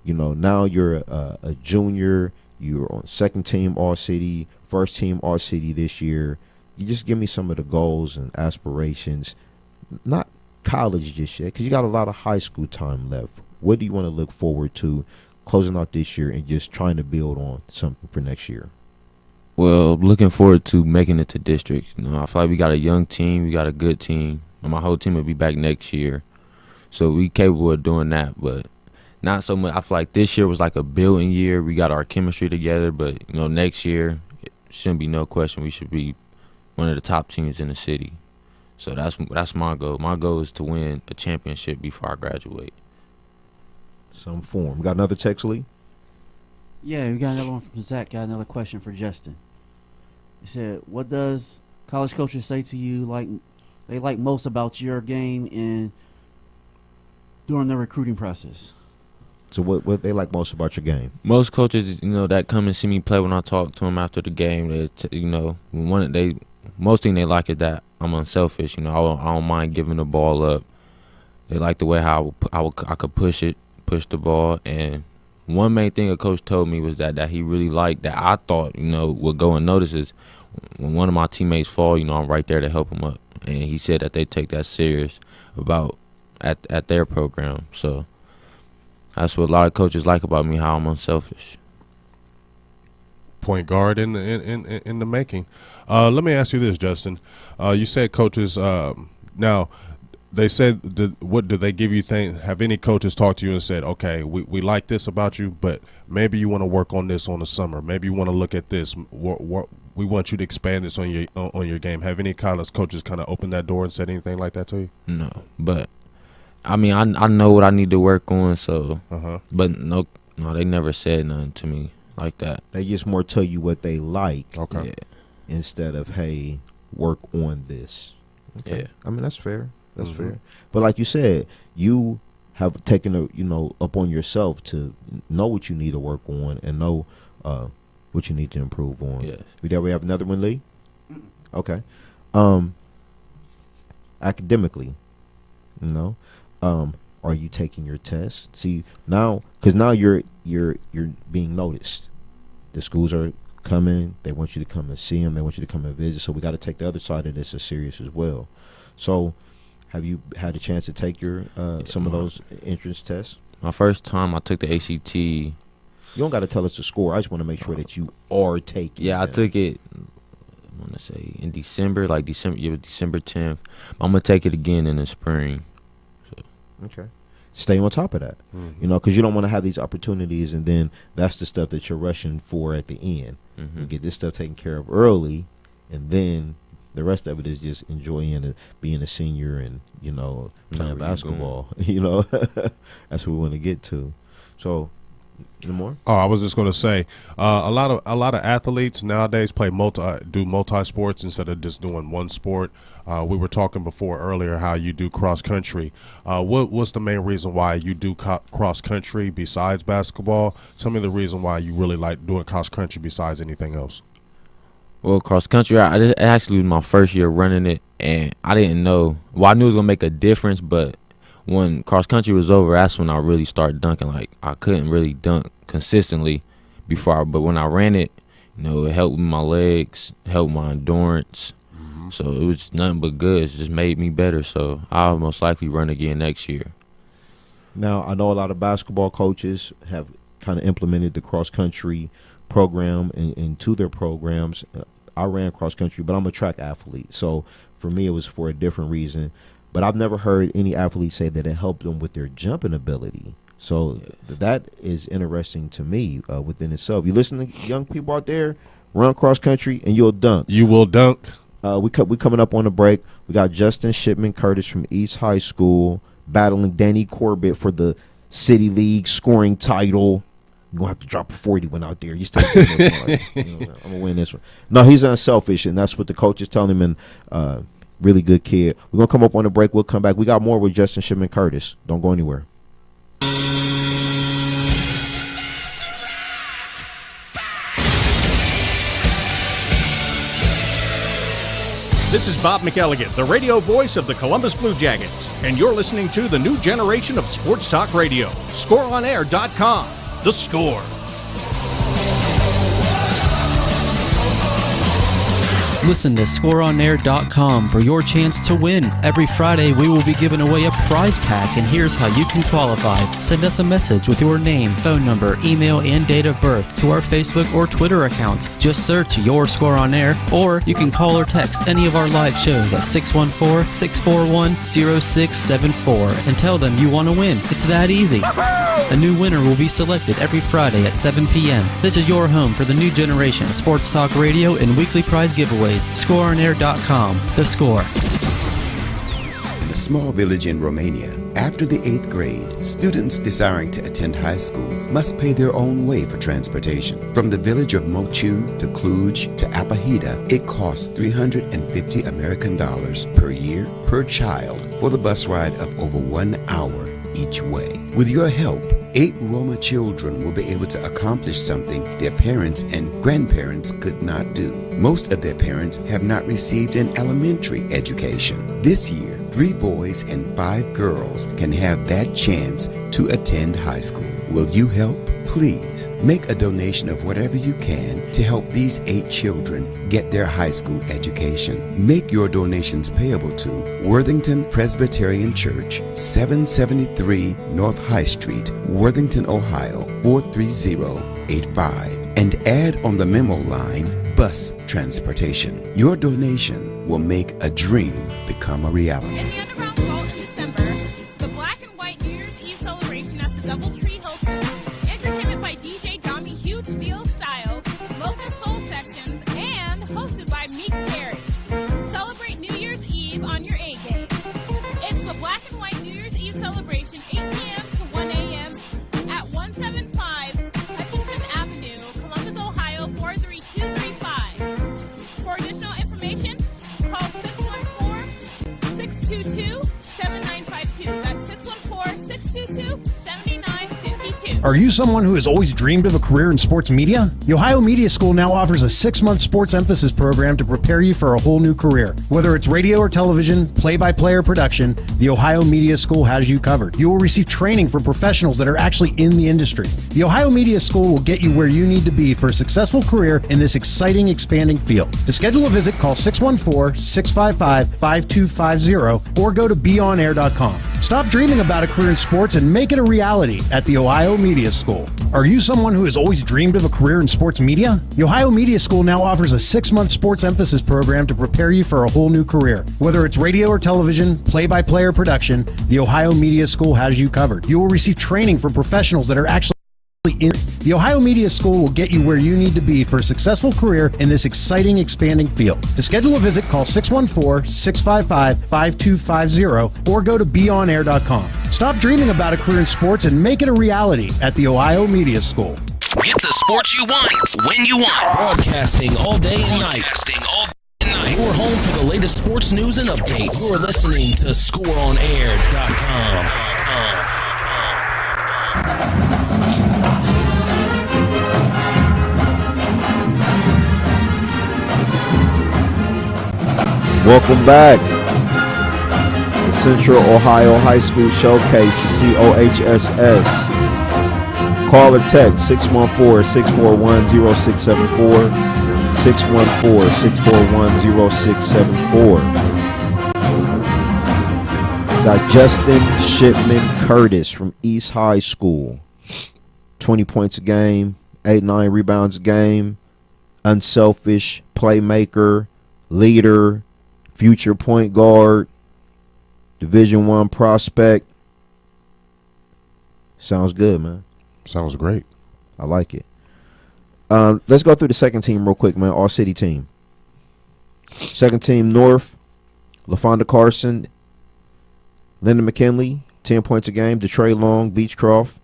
A: Now you're a junior. You're on second team All-City, first team All-City this year. You just give me some of the goals and aspirations, not college just yet, because you got a lot of high school time left. What do you want to look forward to closing out this year and just trying to build on something for next year?
C: Well, looking forward to making it to districts. I feel like we got a young team, we got a good team, and my whole team will be back next year. So we capable of doing that, but not so much. I feel like this year was like a building year. We got our chemistry together, but next year it shouldn't be no question. We should be one of the top teams in the city. So that's my goal. My goal is to win a championship before I graduate.
A: Some form. Got another text, Lee?
D: Yeah, we got another one from Zach. Got another question for Justin. He said, what does college coaches say to you they like most about your game and during the recruiting process?
A: So what they like most about your game?
C: Most coaches, that come and see me play when I talk to them after the game, most thing they like is that I'm unselfish. I don't mind giving the ball up. They like the way how I could push the ball. And one main thing a coach told me was that he really liked, that I thought would go unnoticed, is when one of my teammates fall, I'm right there to help them up. And he said that they take that serious about at their program. So that's what a lot of coaches like about me, how I'm unselfish.
B: Point guard in the making. Let me ask you this, Justin. You said coaches. Now, they said, what did they give you? Have any coaches talked to you and said, okay, we like this about you, but maybe you want to work on this on the summer. Maybe you want to look at this. We want you to expand this on your game. Have any college coaches kind of opened that door and said anything like that to you?
C: No, but I mean, I know what I need to work on. So, but no, they never said nothing to me like that.
A: They just more tell you what they like.
B: Okay.
C: Yeah.
A: Instead of, hey, work on this. Okay.
C: Yeah.
A: I mean, that's fair. That's fair. But like you said, you have taken upon yourself to know what you need to work on and know what you need to improve on.
C: Yeah.
A: We have another one, Lee? Okay. Academically, are you taking your test? See, because now you're being noticed. The schools are coming. They want you to come and see them. They want you to come and visit. So we got to take the other side of this as serious as well. So have you had a chance to take your some of those entrance tests?
C: My first time I took the ACT.
A: You don't got to tell us the score. I just want to make sure that you are taking
C: Yeah, I took it, I want to say, in December, December 10th. I'm going to take it again in the spring. So.
A: Okay. Stay on top of that, because you don't want to have these opportunities, and then that's the stuff that you're rushing for at the end. You get this stuff taken care of early, and then the rest of it is just enjoying being a senior and playing basketball. That's what we want to get to. So, any more?
B: Oh, I was just going to say, a lot of athletes nowadays do multi sports instead of just doing one sport. We were talking before earlier how you do cross country. What's the main reason why you do cross country besides basketball? Tell me the reason why you really like doing cross country besides anything else.
C: Well, cross country, it actually was my first year running it, and I didn't know. Well, I knew it was gonna make a difference, but when cross country was over, that's when I really started dunking. Like, I couldn't really dunk consistently before, but when I ran it, it helped with my legs, helped my endurance. So it was nothing but good. It just made me better. So I'll most likely run again next year.
A: Now, I know a lot of basketball coaches have kind of implemented the cross country program into their programs. I ran cross country, but I'm a track athlete, so for me it was for a different reason. But I've never heard any athlete say that it helped them with their jumping ability. So that is interesting to me within itself. You listen to young people out there, run cross country, and you'll dunk.
B: You will dunk.
A: We coming up on the break. We got Justin Shipman Curtis from East High School battling Danny Corbett for the City League scoring title. You're going to have to drop a 40 one out there. You still I'm going to win this one. No, he's unselfish, and that's what the coach is telling him, and really good kid. We're going to come up on the break. We'll come back. We got more with Justin Shipman Curtis. Don't go anywhere.
R: This is Bob McElligott, the radio voice of the Columbus Blue Jackets, and you're listening to the new generation of sports talk radio. ScoreOnAir.com. The Score.
G: Listen to ScoreOnAir.com for your chance to win. Every Friday, we will be giving away a prize pack, and here's how you can qualify. Send us a message with your name, phone number, email, and date of birth to our Facebook or Twitter accounts. Just search Your Score on Air, or you can call or text any of our live shows at 614-641-0674 and tell them you want to win. It's that easy. A new winner will be selected every Friday at 7 p.m. This is your home for the new generation of sports talk radio and weekly prize giveaways. ScoreOnAir.com. The Score.
S: In a small village in Romania, after the 8th grade, students desiring to attend high school must pay their own way for transportation. From the village of Mochu to Cluj to Apahita, it costs $350 American per year per child for the bus ride of over 1 hour each way. With your help, 8 Roma children will be able to accomplish something their parents and grandparents could not do. Most of their parents have not received an elementary education. This year, 3 boys and 5 girls can have that chance to attend high school. Will you help? Please make a donation of whatever you can to help these 8 children get their high school education. Make your donations payable to Worthington Presbyterian Church, 773 North High Street, Worthington, Ohio, 43085, and add on the memo line bus transportation. Your donation will make a dream become a reality.
T: In the Underground Vault in December, the Black and White New Year's Eve celebration at the Doubletree Hilton. Entertainment by DJ Dami Huge Steel Styles, Local Soul Sections, and hosted by Meek Perry. Celebrate New Year's Eve on your A game. It's the Black and White New Year's Eve celebration, 8 p.m. to 1 a.m. at 175 Hutchinson Avenue, Columbus, Ohio, 43235. For additional information, call 614-622-7952. That's 614-622-7952.
K: Are you someone who has always dreamed of a career in sports media? The Ohio Media School now offers a 6-month sports emphasis program to prepare you for a whole new career. Whether it's radio or television, play-by-play or production, the Ohio Media School has you covered. You will receive training from professionals that are actually in the industry. The Ohio Media School will get you where you need to be for a successful career in this exciting, expanding field. To schedule a visit, call 614-655-5250 or go to beonair.com. Stop dreaming about a career in sports and make it a reality at the Ohio Media School. Are you someone who has always dreamed of a career in sports media? The Ohio Media School now offers a 6-month sports emphasis program to prepare you for a whole new career. Whether it's radio or television, play-by-play or production, the Ohio Media School has you covered. You will receive training from professionals that are actually in. The Ohio Media School will get you where you need to be for a successful career in this exciting, expanding field. To schedule a visit, call 614-655-5250 or go to beonair.com. Stop dreaming about a career in sports and make it a reality at the Ohio Media School.
E: Get the sports you want, when you want. Broadcasting all day and night. You're home for the latest sports news and updates. You're listening to ScoreOnAir.com.
A: Welcome back. The Central Ohio High School Showcase, the COHSS. Call or text 614-641-0674. 614-641-0674. Got Justin Shipman Curtis from East High School. 20 points a game, 8-9 rebounds a game, unselfish, playmaker, leader, future point guard, Division I prospect. Sounds good, man.
B: Sounds great.
A: I like it. Let's go through the second team real quick, man. All city team. Second team North, LaFonda Carson, Lyndon McKinley, 10 points a game. Detroit Long, Beechcroft,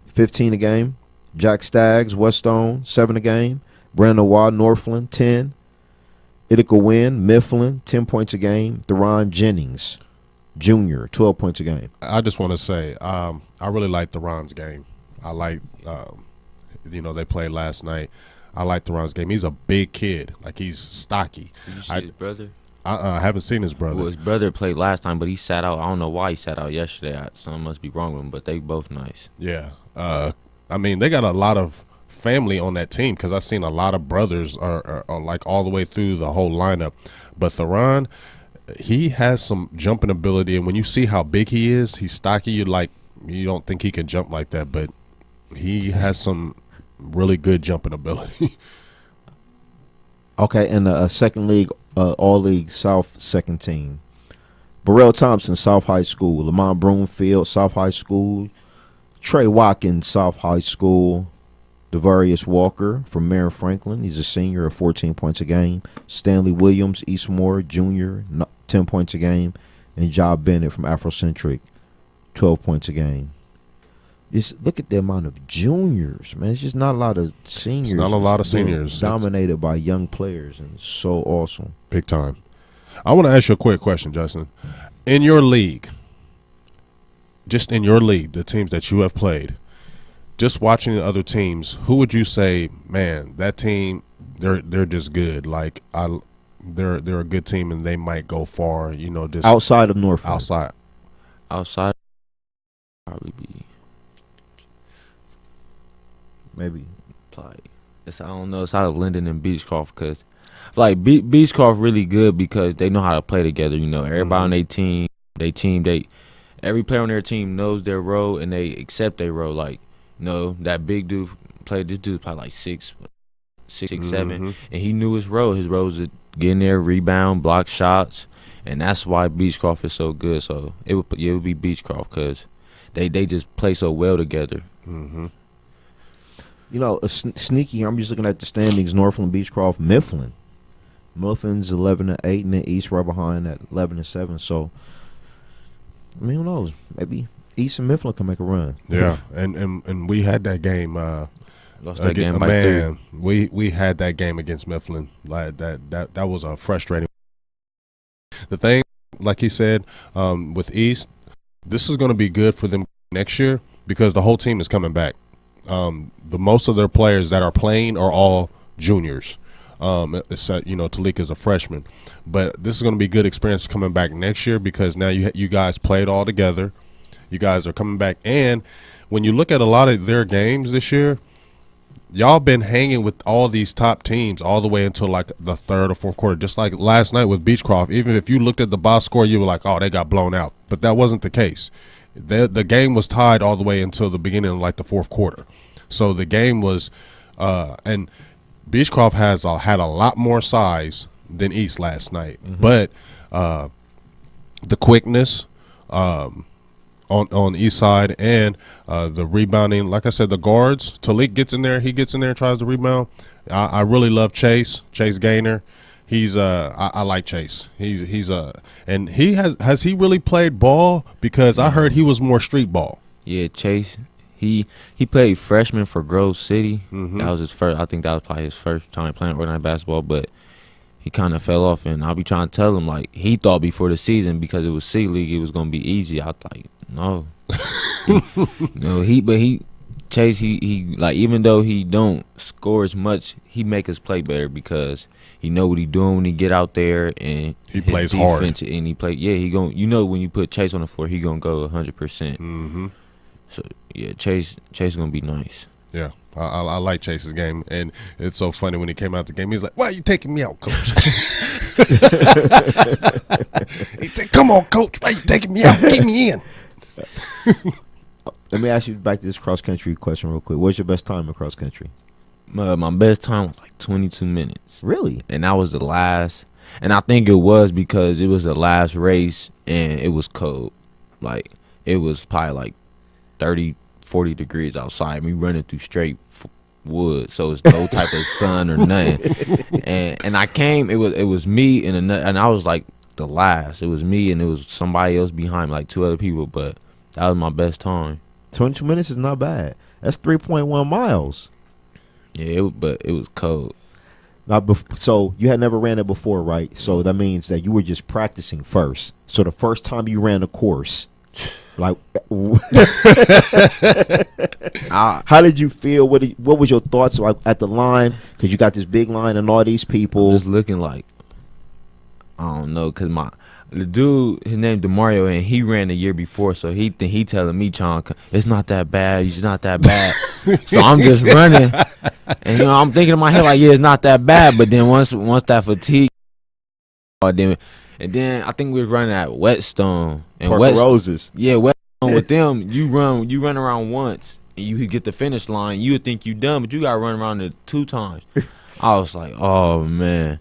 A: 15 a game. Jack Staggs, Weststone, 7 a game. Brandon Watt, Northland, 10. Ithaca Wynn, Mifflin, 10 points a game. Theron Jennings, Jr., 12 points a game.
B: I just want to say I really like Theron's game. I like, they played last night. I like Theron's game. He's a big kid. Like, he's stocky.
C: Did you see his brother?
B: I haven't seen his brother.
C: Well, his brother played last time, but he sat out. I don't know why he sat out yesterday. Something must be wrong with him, but they both nice.
B: Yeah. They got a lot of family on that team because I've seen a lot of brothers are like all the way through the whole lineup. But Theron, he has some jumping ability, and when you see how big he is, he's stocky. You don't think he can jump like that, but he has some really good jumping ability.
A: Okay, and the second league, all-league South second team. Burrell Thompson, South High School. Lamont Broomfield, South High School. Trey Watkins, South High School. Devarius Walker from Marion Franklin. He's a senior at 14 points a game. Stanley Williams, Eastmore, Jr., 10 points a game. And Job Bennett from Afrocentric, 12 points a game. Just look at the amount of juniors, man. It's just not a lot of seniors.
B: It's not a lot of seniors.
A: Dominated by young players, and it's so awesome.
B: Big time. I want to ask you a quick question, Justin. In your league, just in your league, the teams that you have played, just watching the other teams, who would you say, man, that team, they're just good. Like they're a good team and they might go far. Just
A: outside of Norfolk.
C: Outside, probably be.
A: Maybe.
C: Like, I don't know. It's out of Linden and Beechcroft because, like, Beechcroft really good because they know how to play together. Everybody on their team, every player on their team knows their role and they accept their role. Like, that big dude this dude probably like 6'7", and he knew his role. His role was to get in there, rebound, block shots, and that's why Beechcroft is so good. So it would be Beechcroft because they just play so well together.
B: Mm-hmm.
A: Sneaky. I'm just looking at the standings. Northland, Beechcroft, Mifflin. Miflin's 11-8, and then East right behind at 11-7. So, who knows? Maybe East and Mifflin can make a run.
B: Yeah, and we had that game.
C: Lost that game by 3.
B: We had that game against Mifflin. Like that was a frustrating. The thing, like he said, with East, this is going to be good for them next year because the whole team is coming back. The most of their players that are playing are all juniors. Talik is a freshman, but this is going to be good experience coming back next year because now you guys played all together. You guys are coming back, and when you look at a lot of their games this year, y'all been hanging with all these top teams all the way until like the third or fourth quarter. Just like last night with Beechcroft, even if you looked at the box score, you were like, "Oh, they got blown out," but that wasn't the case. The game was tied all the way until the beginning of like the fourth quarter. So the game was, and Beechcroft had a lot more size than East last night, but the quickness on East side and the rebounding, like I said, the guards. Talik gets in there, and tries to rebound. I really love Chase Gaynor. He's I like Chase. He's and he has he really played ball because I heard he was more street ball.
C: Yeah, Chase. He played freshman for Grove City. That was his first. I think that was probably his first time playing organized basketball. But he kind of fell off, and I'll be trying to tell him like he thought before the season because it was C League, it was gonna be easy. I thought no, Chase. He like even though he don't score as much, he make us play better because he know what he doing when he get out there and
B: he plays hard
C: and he play. Yeah, he gon' when you put Chase on the floor, he gonna go 100%. So yeah, Chase gonna be nice.
B: Yeah, I like Chase's game, and it's so funny when he came out the game. He's like, "Why are you taking me out, coach?" He said, "Come on, coach, why are you taking me out? Get me in."
A: Let me ask you back to this cross country question real quick. What's your best time in cross country?
C: My best time was like 22 minutes.
A: Really?
C: And that was the last. And I think it was because it was the last race and it was cold. Like, it was probably like 30, 40 degrees outside. Me running through straight wood, so it's no type of sun or nothing. And I came. It was me and I was like the last. It was me and it was somebody else behind me, like 2 other people. But that was my best time.
A: 22 minutes is not bad. That's 3.1 miles.
C: Yeah, but it was cold.
A: Now, so you had never ran it before, right? So that means that you were just practicing first. So the first time you ran the course, like, how did you feel? What was your thoughts like at the line? Because you got this big line and all these people.
C: Just looking like, I don't know, because the dude, his name DeMario, and he ran the year before, so he telling me, Chon, it's not that bad, it's not that bad. So I'm just running, and I'm thinking in my head like, yeah, it's not that bad. But then once that fatigue, and then I think we was running at Whetstone and
A: Roses.
C: Yeah, Whetstone with them, you run around once and you get the finish line, you would think you done, but you got to run around it 2 times. I was like, oh man.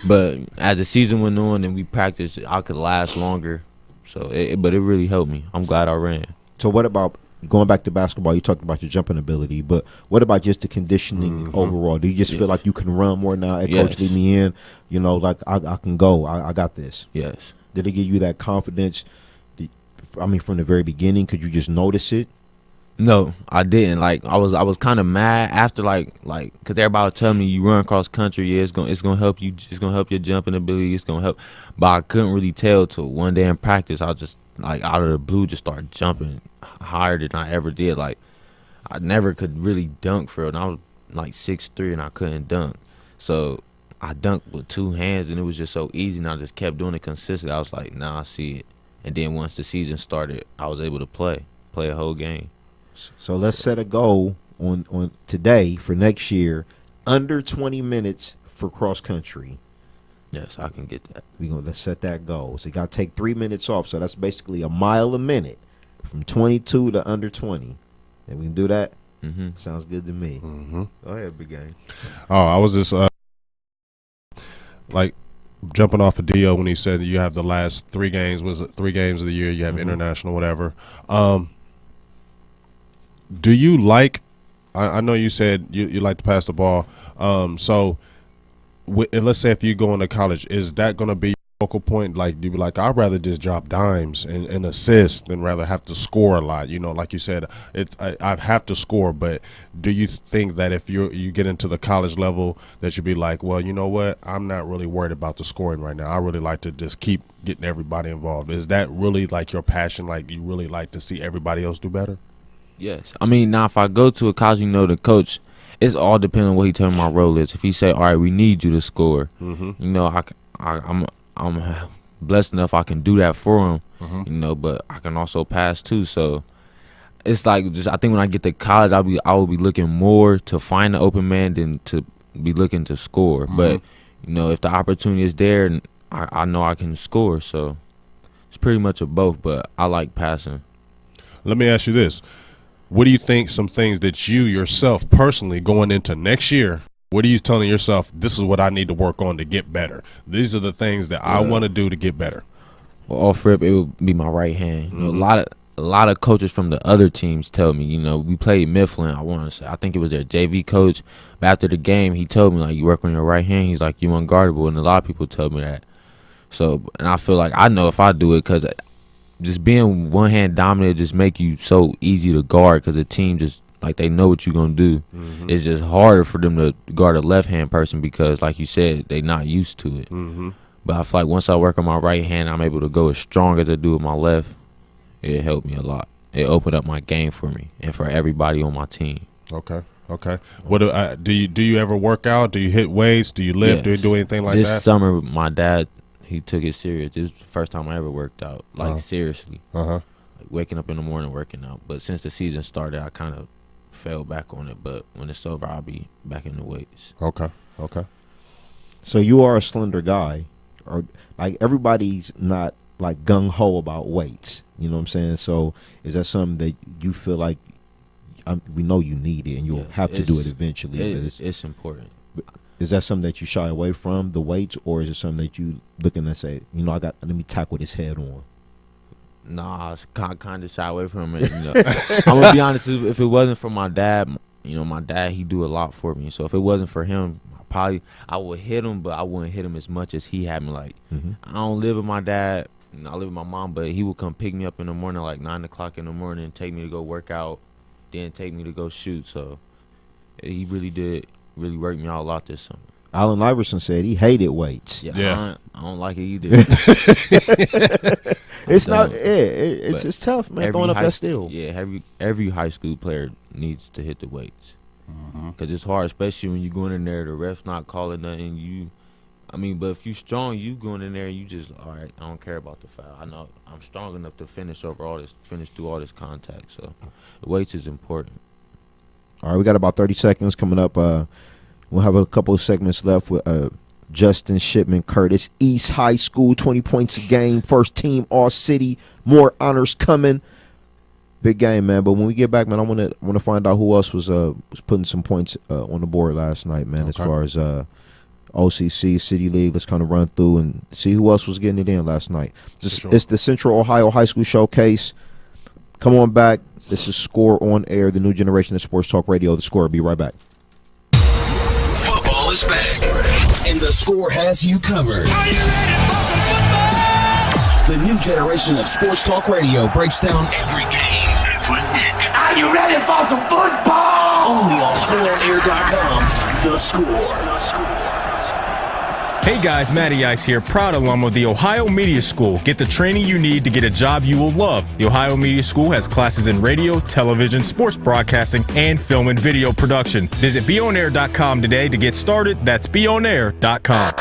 C: But as the season went on and we practiced, I could last longer. So, but it really helped me. I'm glad I ran.
A: So what about going back to basketball? You talked about your jumping ability, but what about just the conditioning overall? Do you just feel like you can run more now? Hey, Coach, lead me in. Like I can go. I got this.
C: Yes.
A: Did it give you that confidence? From the very beginning, could you just notice it?
C: No, I didn't. Like I was kind of mad after like because everybody was telling me you run cross country, yeah, it's gonna help you. It's gonna help your jumping ability. It's gonna help, but I couldn't really tell till one day in practice. I just like out of the blue just started jumping higher than I ever did. Like I never could really dunk for it. And I was like 6'3" and I couldn't dunk, so I dunked with 2 hands and it was just so easy. And I just kept doing it consistently. I was like, nah, I see it. And then once the season started, I was able to play a whole game.
A: So let's set a goal on today for next year, under 20 minutes for cross country.
C: Yes, I can get that.
A: Let's set that goal. So you got to take 3 minutes off. So that's basically a mile a minute from 22 to under 20. And we can do that. Sounds good to me. Go ahead, big game.
B: Oh, I was just like jumping off of Dio when he said you have the last 3 games. Was it 3 games of the year? You have international, whatever. Do you like? I know you said you like to pass the ball. So, and let's say if you go into college, is that going to be your focal point? Like you be like, I'd rather just drop dimes and assist than rather have to score a lot. Like you said, I have to score. But do you think that if you get into the college level, that you'd be like, well, you know what? I'm not really worried about the scoring right now. I really like to just keep getting everybody involved. Is that really like your passion? Like you really like to see everybody else do better?
C: Yes. I mean, now if I go to a college, the coach, it's all depending on what he tell me my role is. If he say, all right, we need you to score, I'm blessed enough I can do that for him, but I can also pass too. So it's like I think when I get to college, I will be looking more to find the open man than to be looking to score. But, if the opportunity is there, I know I can score. So it's pretty much a both, but I like passing.
B: Let me ask you this. What do you think some things that you yourself personally going into next year, what are you telling yourself, this is what I need to work on to get better? These are the things that I want to do to get better.
C: Well, off rip, it would be my right hand. A lot of coaches from the other teams tell me, we played Mifflin, I think it was their JV coach. But after the game, he told me, like, you work on your right hand. He's like, you unguardable. And a lot of people tell me that. So, and I feel like I know if I do it because just being one hand dominant just make you so easy to guard because the team just like they know what you're gonna do. It's just harder for them to guard a left hand person because, like you said, they not used to it. But I feel like once I work on my right hand, I'm able to go as strong as I do with my left. It helped me a lot. It opened up my game for me and for everybody on my team.
B: Okay. What do you ever work out? Do you hit weights? Do you lift?
C: Yes.
B: Do you do anything like that?
C: This summer, my dad, he took it serious. This was the first time I ever worked out, seriously. Like waking up in the morning working out. But since the season started, I kind of fell back on it. But when it's over, I'll be back in the weights.
B: Okay.
A: So you are a slender guy, or like everybody's not like gung ho about weights. You know what I'm saying? So is that something that you feel like we know you need it and you'll have to do it eventually?
C: It's important.
A: Is that something that you shy away from, the weights, or is it something that you looking to say, let me tackle this head on?
C: Nah, I kind of shy away from it. I'm gonna be honest. If it wasn't for my dad, my dad, he do a lot for me. So if it wasn't for him, I would hit him, but I wouldn't hit him as much as he had me. Like, I don't live with my dad. I live with my mom, but he would come pick me up in the morning, like 9 o'clock in the morning, take me to go work out, then take me to go shoot. So he really worked me out a lot this summer.
A: Allen Iverson said he hated weights.
C: Yeah. I don't like it either.
A: It's tough, man, throwing up that steel.
C: Yeah, every high school player needs to hit the weights. Because it's hard, especially when you're going in there, the ref's not calling nothing. But if you're strong, you going in there and you just, all right, I don't care about the foul. I know I'm strong enough to finish through all this contact. So the weights is important.
A: All right, we got about 30 seconds coming up. We'll have a couple of segments left with Justin Shipman, Curtis East High School, 20 points a game, first team all city, more honors coming. Big game, man. But when we get back, man, I want to find out who else was putting some points on the board last night, man. Okay. As far as OCC, City League, let's kind of run through and see who else was getting it in last night. It's the Central Ohio High School Showcase. Come on back. This is Score on Air, the new generation of Sports Talk Radio. The Score will be right back.
E: Football is back, and the Score has you covered. Are you ready for some football? The new generation of Sports Talk Radio breaks down every game. Are you ready for some football? Only on ScoreOnAir.com. The Score.
N: Hey guys, Matty Ice here, proud alum of the Ohio Media School. Get the training you need to get a job you will love. The Ohio Media School has classes in radio, television, sports broadcasting, and film and video production. Visit BeOnAir.com today to get started. That's BeOnAir.com.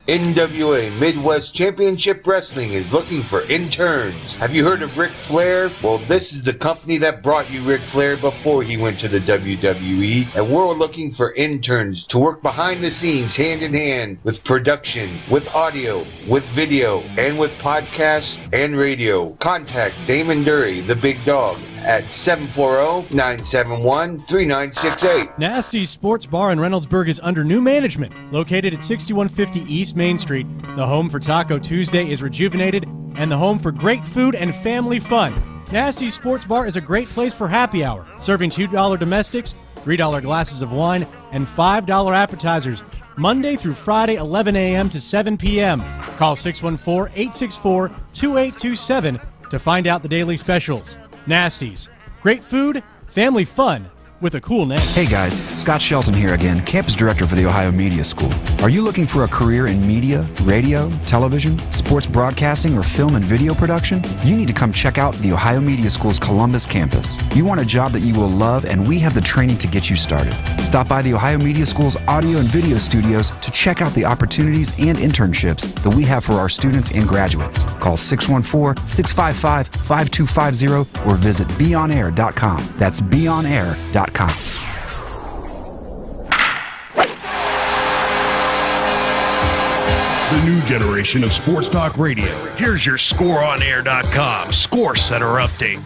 U: NWA Midwest Championship Wrestling is looking for interns. Have you heard of Ric Flair? Well, this is the company that brought you Ric Flair before he went to the WWE, and we're looking for interns to work behind the scenes hand in hand with production, with audio, with video, and with podcasts and radio. Contact Damon Dury, the big dog, at 740-971-3968.
V: Nasty Sports Bar in Reynoldsburg is under new management. Located at 6150 East Main Street, the home for Taco Tuesday is rejuvenated and the home for great food and family fun. Nasty Sports Bar is a great place for happy hour, serving $2 domestics, $3 glasses of wine, and $5 appetizers, Monday through Friday, 11 a.m. to 7 p.m. Call 614-864-2827 to find out the daily specials. Nasty's. Great food, family fun, with a cool name.
H: Hey guys, Scott Shelton here again, Campus Director for the Ohio Media School. Are you looking for a career in media, radio, television, sports broadcasting, or film and video production? You need to come check out the Ohio Media School's Columbus campus. You want a job that you will love, and we have the training to get you started. Stop by the Ohio Media School's audio and video studios to check out the opportunities and internships that we have for our students and graduates. Call 614-655-5250 or visit beonair.com. That's beonair.com.
M: The new generation of Sports Talk Radio. Here's your ScoreOnAir.com Score Center update.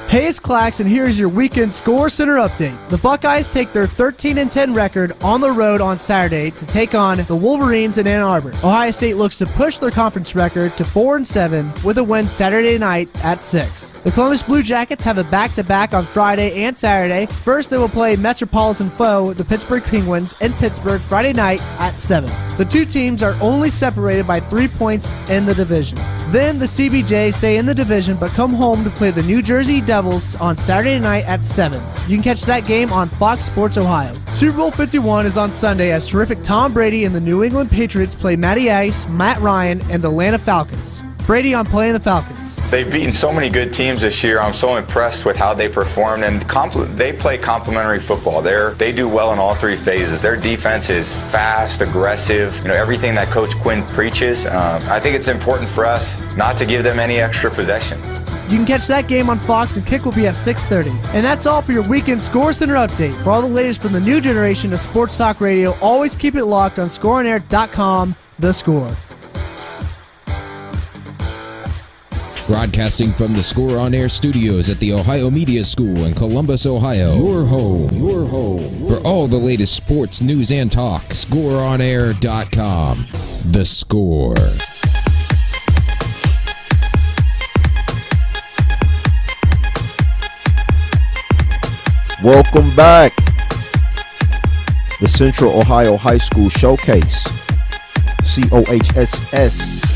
F: Hey, it's Clax, and here's your weekend Score Center update. The Buckeyes take their 13-10 record on the road on Saturday to take on the Wolverines in Ann Arbor. Ohio State looks to push their conference record to 4-7 with a win Saturday night at 6. The Columbus Blue Jackets have a back-to-back on Friday and Saturday. First, they will play Metropolitan foe, the Pittsburgh Penguins, in Pittsburgh Friday night at 7. The two teams are only separated by 3 points in the division. Then the CBJ stay in the division but come home to play the New Jersey Devils on Saturday night at 7. You can catch that game on Fox Sports Ohio. Super Bowl 51 is on Sunday as terrific Tom Brady and the New England Patriots play Matty Ice, Matt Ryan, and the Atlanta Falcons. Brady on playing the Falcons.
P: They've beaten so many good teams this year. I'm so impressed with how they performed, and they play complementary football. They do well in all three phases. Their defense is fast, aggressive, everything that Coach Quinn preaches. I think it's important for us not to give them any extra possession.
F: You can catch that game on Fox, and kick will be at 6:30. And that's all for your weekend Score Center update. For all the latest from the new generation of Sports Talk Radio, always keep it locked on ScoreOnAir.com, The Score.
I: Broadcasting from the Score On Air studios at the Ohio Media School in Columbus, Ohio. Your home for all the latest sports news and talk. ScoreOnAir.com. The Score.
A: Welcome back. The Central Ohio High School Showcase. COHSS.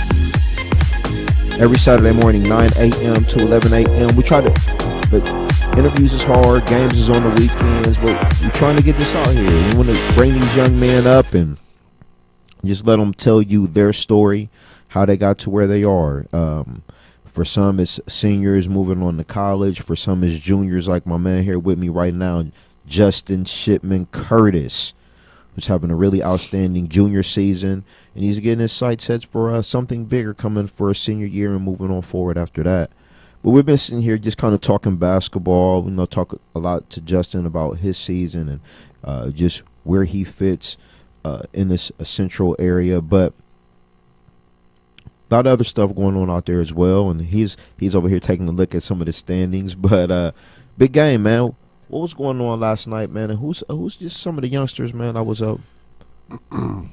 A: Every Saturday morning, 9 a.m. to 11 a.m. We try to, but interviews is hard, games is on the weekends, but we're trying to get this out here. We want to bring these young men up and just let them tell you their story, how they got to where they are. For some, it's seniors moving on to college. For some, it's juniors like my man here with me right now, Justin Shipman Curtis, who's having a really outstanding junior season, and he's getting his sights set for something bigger coming for a senior year and moving on forward after that. But we've been sitting here just kind of talking basketball. Talk a lot to Justin about his season and just where he fits in this central area. But a lot of other stuff going on out there as well, and he's over here taking a look at some of the standings. But big game, man. What was going on last night, man? And who's just some of the youngsters, man? I was up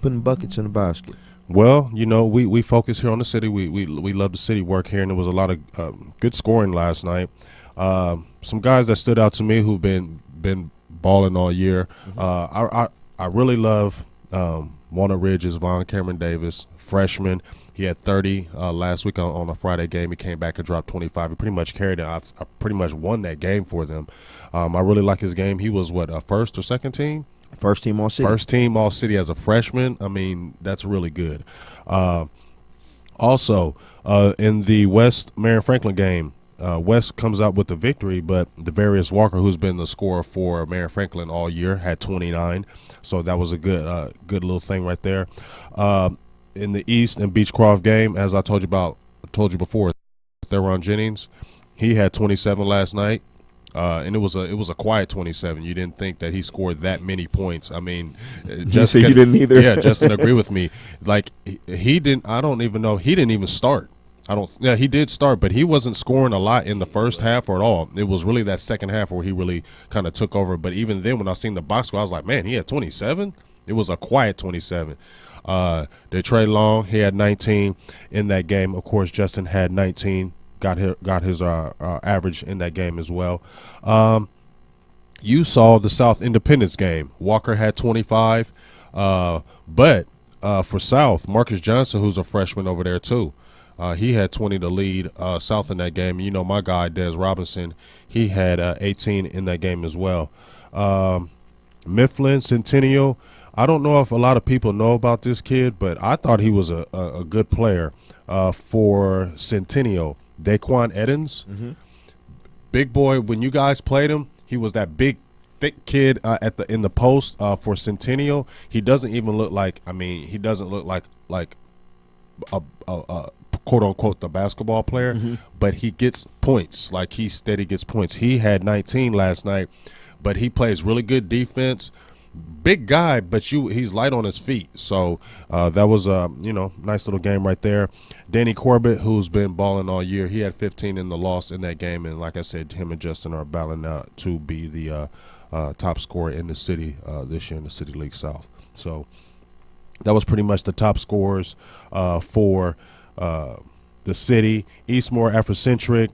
A: putting buckets in the basket.
B: Well, we focus here on the city. We love the city work here, and there was a lot of good scoring last night. Some guys that stood out to me who've been balling all year. I really love Walnut Ridge's Von Cameron Davis, freshman. He had 30 last week on a Friday game. He came back and dropped 25. He pretty much carried it. I pretty much won that game for them. I really like his game. He was, first or second team?
A: First team all city.
B: First team all city as a freshman. I mean, that's really good. Also, in the West Marion Franklin game, West comes out with the victory, but Devarius Walker, who's been the scorer for Marion Franklin all year, had 29. So that was a good little thing right there. In the East and Beechcroft game, as I told you before, Theron Jennings, he had 27 last night, and it was a quiet 27. You didn't think that he scored that many points. I mean,
A: Justin, you didn't either.
B: Yeah, Justin agreed with me. Like he didn't. I don't even know. He didn't even start. Yeah, he did start, but he wasn't scoring a lot in the first half or at all. It was really that second half where he really kind of took over. But even then, when I seen the box score, I was like, man, he had 27. It was a quiet 27. Detroit Long, he had 19 in that game. Of course, Justin had 19, got his average in that game as well. You saw the South Independence game. Walker had 25, but for South, Marcus Johnson, who's a freshman over there too, he had 20 to lead South in that game. My guy, Des Robinson, he had 18 in that game as well. Mifflin, Centennial, I don't know if a lot of people know about this kid, but I thought he was a good player for Centennial. Daquan Edens, big boy. When you guys played him, he was that big, thick kid in the post for Centennial. He doesn't even look like. I mean, he doesn't look like a quote unquote the basketball player, but he gets points. Like he steady gets points. He had 19 last night, but he plays really good defense. Big guy, but he's light on his feet. So that was a nice little game right there. Danny Corbett, who's been balling all year, he had 15 in the loss in that game, and like I said, him and Justin are battling out to be the top scorer in the city this year in the City League South. So that was pretty much the top scorers for the city. Eastmore Afrocentric,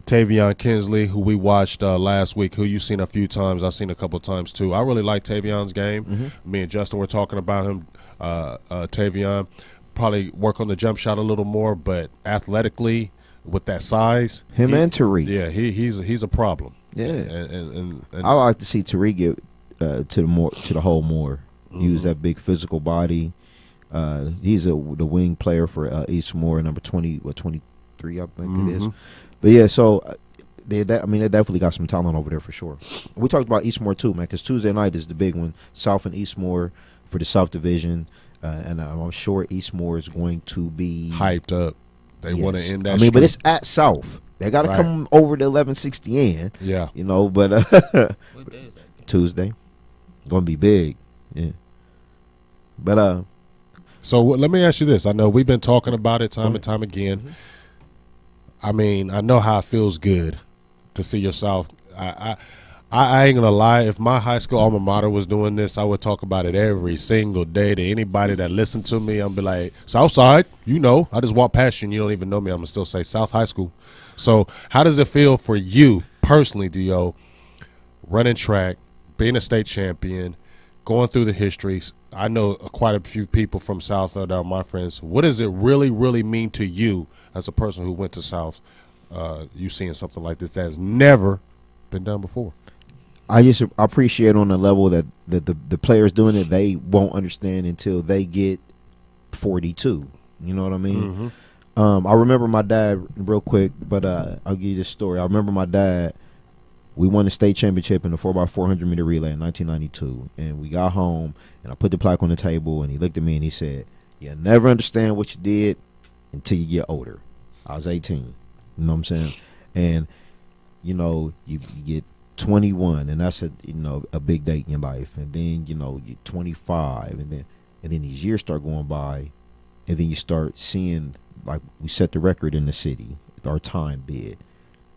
B: Tavion Kinsley, who we watched last week, who you've seen a few times. I've seen a couple of times too. I really like Tavion's game. Me and Justin were talking about him. Tavion probably work on the jump shot a little more, but athletically with that size,
A: and Tariq.
B: Yeah, he's a problem.
A: Yeah,
B: and
A: I like to see Tariq get to the hole more. Use that big physical body. He's the wing player for Eastmore, number 23, I think it is. But yeah, so they definitely got some talent over there for sure. We talked about Eastmore too, man, because Tuesday night is the big one. South and Eastmore for the South Division, and I'm sure Eastmore is going to be
B: hyped up. They want to end that.
A: But it's at South. They got to come over to 1160 in.
B: Yeah,
A: But Tuesday, gonna be big. Yeah, but
B: So let me ask you this. I know we've been talking about it time and time again. I mean, I know how it feels good to see yourself. I ain't gonna lie. If my high school alma mater was doing this, I would talk about it every single day to anybody that listened to me. I'm be like, Southside, you know, I just walk past you and you don't even know me. I'm gonna still say South High School. So how does it feel for you personally, Dio, running track, being a state champion, going through the histories? I know quite a few people from South that are my friends. What does it really, really mean to you as a person who went to South? You seeing something like this that has never been done before?
A: I just appreciate on the level that the players doing it, they won't understand until they get 42. You know what I mean? I remember my dad real quick, but I'll give you this story. I remember my dad. We won the state championship in the 4x400 meter relay in 1992, and we got home, and I put the plaque on the table, and he looked at me and he said, "You never understand what you did until you get older." I was 18. You know what I'm saying? And you know, you get 21, and that's a big date in your life, and then you're 25, and then these years start going by, and then you start seeing, like, we set the record in the city, our time bid,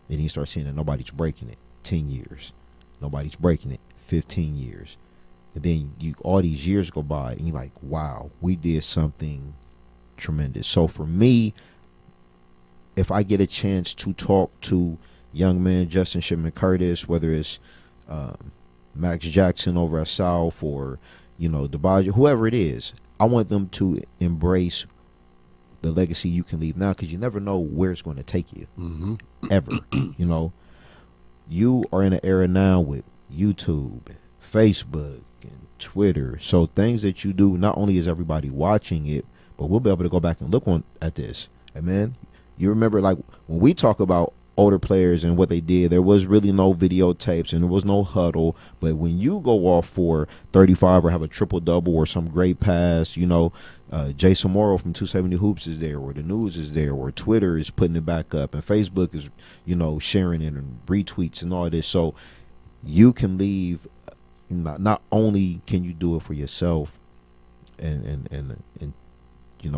A: and then you start seeing that nobody's breaking it. 10 years, nobody's breaking it. 15 years, and then all these years go by, and you're like, wow, we did something tremendous. So for me, if I get a chance to talk to young men, Justin Shipman Curtis, whether it's Max Jackson over at South or DeBaggio, whoever it is, I want them to embrace the legacy you can leave now, because you never know where it's going to take you. Ever. You are in an era now with YouTube, Facebook, and Twitter. So things that you do, not only is everybody watching it, but we'll be able to go back and look at this. And man, you remember, like, when we talk about older players and what they did, there was really no videotapes and there was no huddle. But when you go off for 35 or have a triple-double or some great pass, Jason Morrow from 270 Hoops is there, or the news is there, or Twitter is putting it back up, and Facebook is, sharing it and retweets and all this. So you can leave. Not only can you do it for yourself, and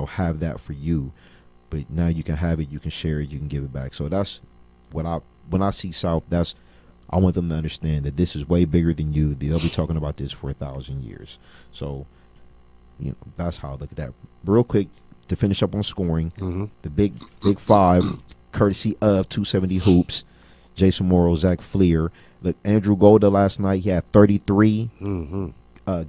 A: have that for you, but now you can have it, you can share it, you can give it back. So that's what when I see South, I want them to understand that this is way bigger than you. They'll be talking about this for 1,000 years. So that's how I look at that. Real quick, to finish up on scoring, the big five, courtesy of 270 Hoops, Jason Morrow, Zach Fleer. Look, Andrew Golda last night, he had 33.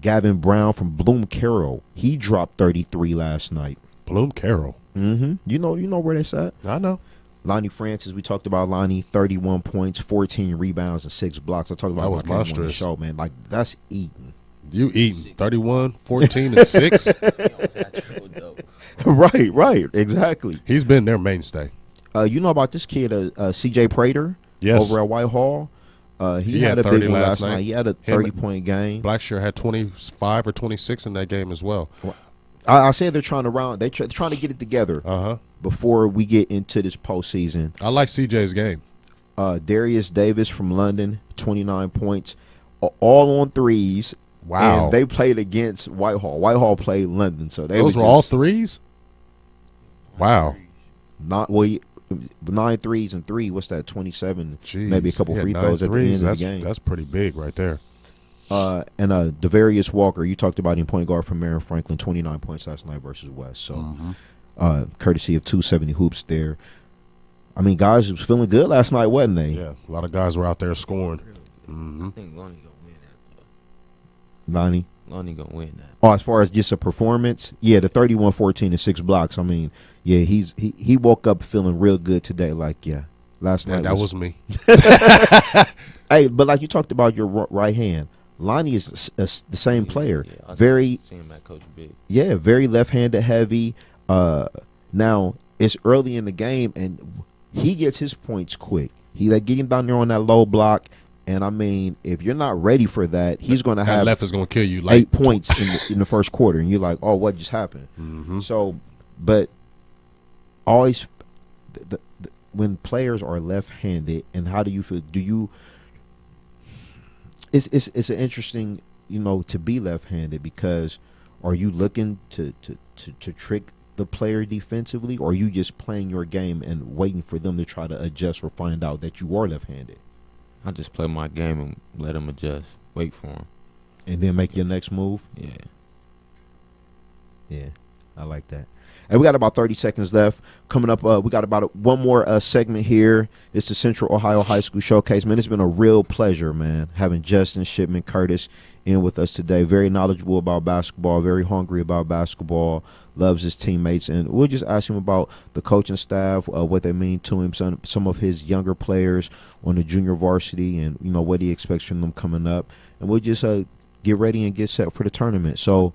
A: Gavin Brown from Bloom Carroll, he dropped 33 last night.
B: Bloom Carroll.
A: You know where they at?
B: I know.
A: Lonnie Francis, we talked about Lonnie, 31 points, 14 rebounds, and 6 blocks. I talked about
B: that was monstrous
A: on the show, man. Like, that's eating.
B: You eating 31, 14, and 6?
A: Right, exactly.
B: He's been their mainstay.
A: You know about this kid, C.J. Prater,
B: yes,
A: over at Whitehall. He had a big one last night. He had a 30-point game.
B: Blackshear had 25 or 26 in that game as well.
A: I said they're trying to they're trying to get it together before we get into this postseason.
B: I like CJ's game.
A: Darius Davis from London, 29 points, all on threes.
B: Wow.
A: And they played against Whitehall. Whitehall played London, so
B: those were all threes. Wow.
A: 9 threes and 3. What's that? 27.
B: Jeez.
A: Maybe a couple free throws at the end of the game.
B: That's pretty big right there.
A: And Devarius Walker, you talked about him, point guard from Marion Franklin, 29 points last night versus West. So, courtesy of 270 Hoops there. I mean, guys was feeling good last night, wasn't they?
B: Yeah, a lot of guys were out there scoring.
C: I think Lonnie gonna win that, though. Lonnie gonna win that.
A: Oh, as far as just a performance, yeah, the 31, 14, and 6 blocks. I mean, yeah, he woke up feeling real good today. Like, yeah, last night.
B: That was me.
A: Hey, but like you talked about your right hand, Lonnie is the same player.
C: Yeah,
A: very,
C: seen him at Coach Big.
A: Yeah, very left-handed heavy. Now it's early in the game, and he gets his points quick. He get him down there on that low block. And I mean, if you're not ready for that, he's going to have
B: left is going to kill you.
A: Like 8 points in the first quarter, and you're like, "Oh, what just happened?" So, but always, when players are left-handed, and how do you feel? Do you? It's an interesting, to be left-handed, because are you looking to trick the player defensively, or are you just playing your game and waiting for them to try to adjust or find out that you are left-handed?
C: I just play my game and let them adjust. Wait for them.
A: And then make your next move?
C: Yeah.
A: Yeah, I like that. And we got about 30 seconds left. Coming up, we got about one more segment here. It's the Central Ohio High School Showcase. Man, it's been a real pleasure, man, having Justin, Shipman, Curtis in with us today. Very knowledgeable about basketball, very hungry about basketball, loves his teammates. And we'll just ask him about the coaching staff, what they mean to him, some of his younger players on the junior varsity, and, you know, what he expects from them coming up. And we'll just get ready and get set for the tournament. So,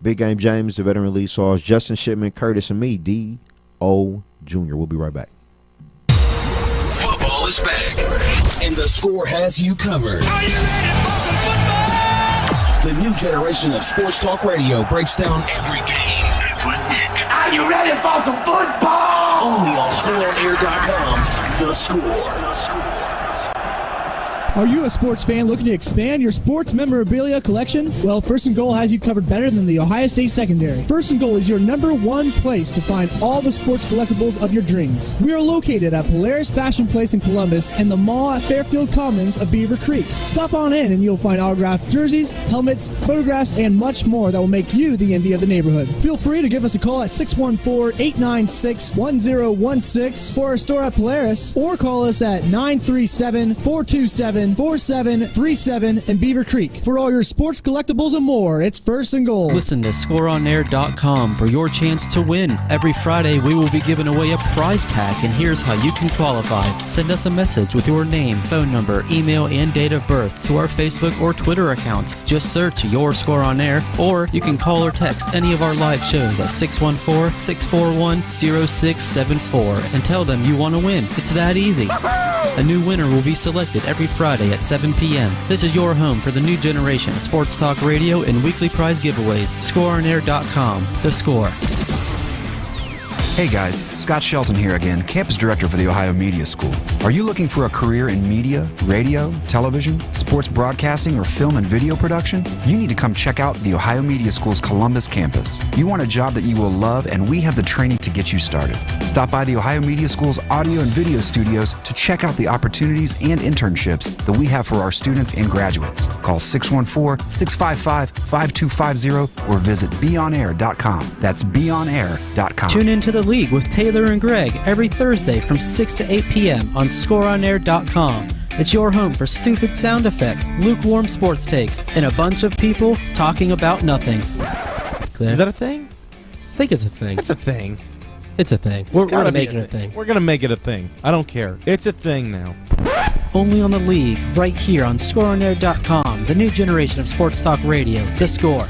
A: Big Game James, the veteran lead sauce, Justin Shipman, Curtis, and me, D.O. Jr. We'll be right back.
E: Football is back, and the Score has you covered. Are you ready for some football? The new generation of sports talk radio breaks down every game. Are you ready for some football? Only on ScoreOnAir.com. The Score.
F: Are you a sports fan looking to expand your sports memorabilia collection? Well, First and Goal has you covered better than the Ohio State Secondary. First and Goal is your #1 place to find all the sports collectibles of your dreams. We are located at Polaris Fashion Place in Columbus and the mall at Fairfield Commons of Beaver Creek. Stop on in and you'll find autographed jerseys, helmets, photographs, and much more that will make you the envy of the neighborhood. Feel free to give us a call at 614-896-1016 for our store at Polaris, or call us at 937-427-4737 in Beaver Creek. For all your sports collectibles and more, it's First and Goal.
G: Listen to ScoreOnAir.com for your chance to win. Every Friday, we will be giving away a prize pack, and here's how you can qualify. Send us a message with your name, phone number, email, and date of birth to our Facebook or Twitter accounts. Just search Your Score on Air, or you can call or text any of our live shows at 614-641-0674 and tell them you want to win. It's that easy. A new winner will be selected every Friday at 7 p.m. This is your home for the new generation of sports talk radio and weekly prize giveaways. ScoreOnAir.com. The Score.
H: Hey guys, Scott Shelton here again, Campus Director for the Ohio Media School. Are you looking for a career in media, radio, television, sports broadcasting, or film and video production? You need to come check out the Ohio Media School's Columbus campus. You want a job that you will love, and we have the training to get you started. Stop by the Ohio Media School's audio and video studios to check out the opportunities and internships that we have for our students and graduates. Call 614-655-5250 or visit beonair.com. That's beonair.com.
G: Tune into the League with Taylor and Greg every Thursday from 6 to 8 p.m. on ScoreOnAir.com. It's your home for stupid sound effects, lukewarm sports takes, and a bunch of people talking about nothing. Claire?
J: Is that a thing?
G: I think it's a thing.
J: It's a thing.
G: It's a thing. We're going to make it a thing.
J: We're going to make it a thing. I don't care. It's a thing now.
G: Only on the League, right here on ScoreOnAir.com, the new generation of sports talk radio, The Score.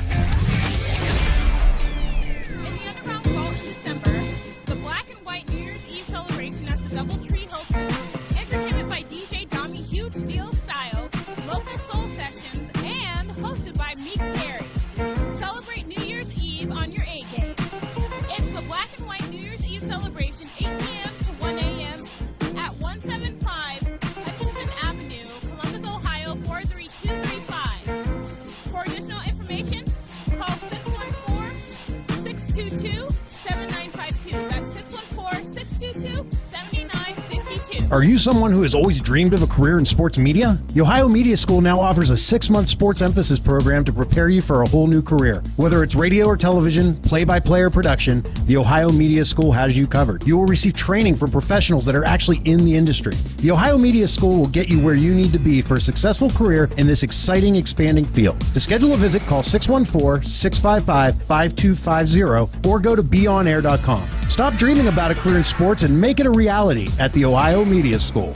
K: Are you someone who has always dreamed of a career in sports media? The Ohio Media School now offers a 6-month sports emphasis program to prepare you for a whole new career. Whether it's radio or television, play-by-play or production, the Ohio Media School has you covered. You will receive training from professionals that are actually in the industry. The Ohio Media School will get you where you need to be for a successful career in this exciting, expanding field. To schedule a visit, call 614-655-5250 or go to beonair.com. Stop dreaming about a career in sports and make it a reality at the Ohio Media School.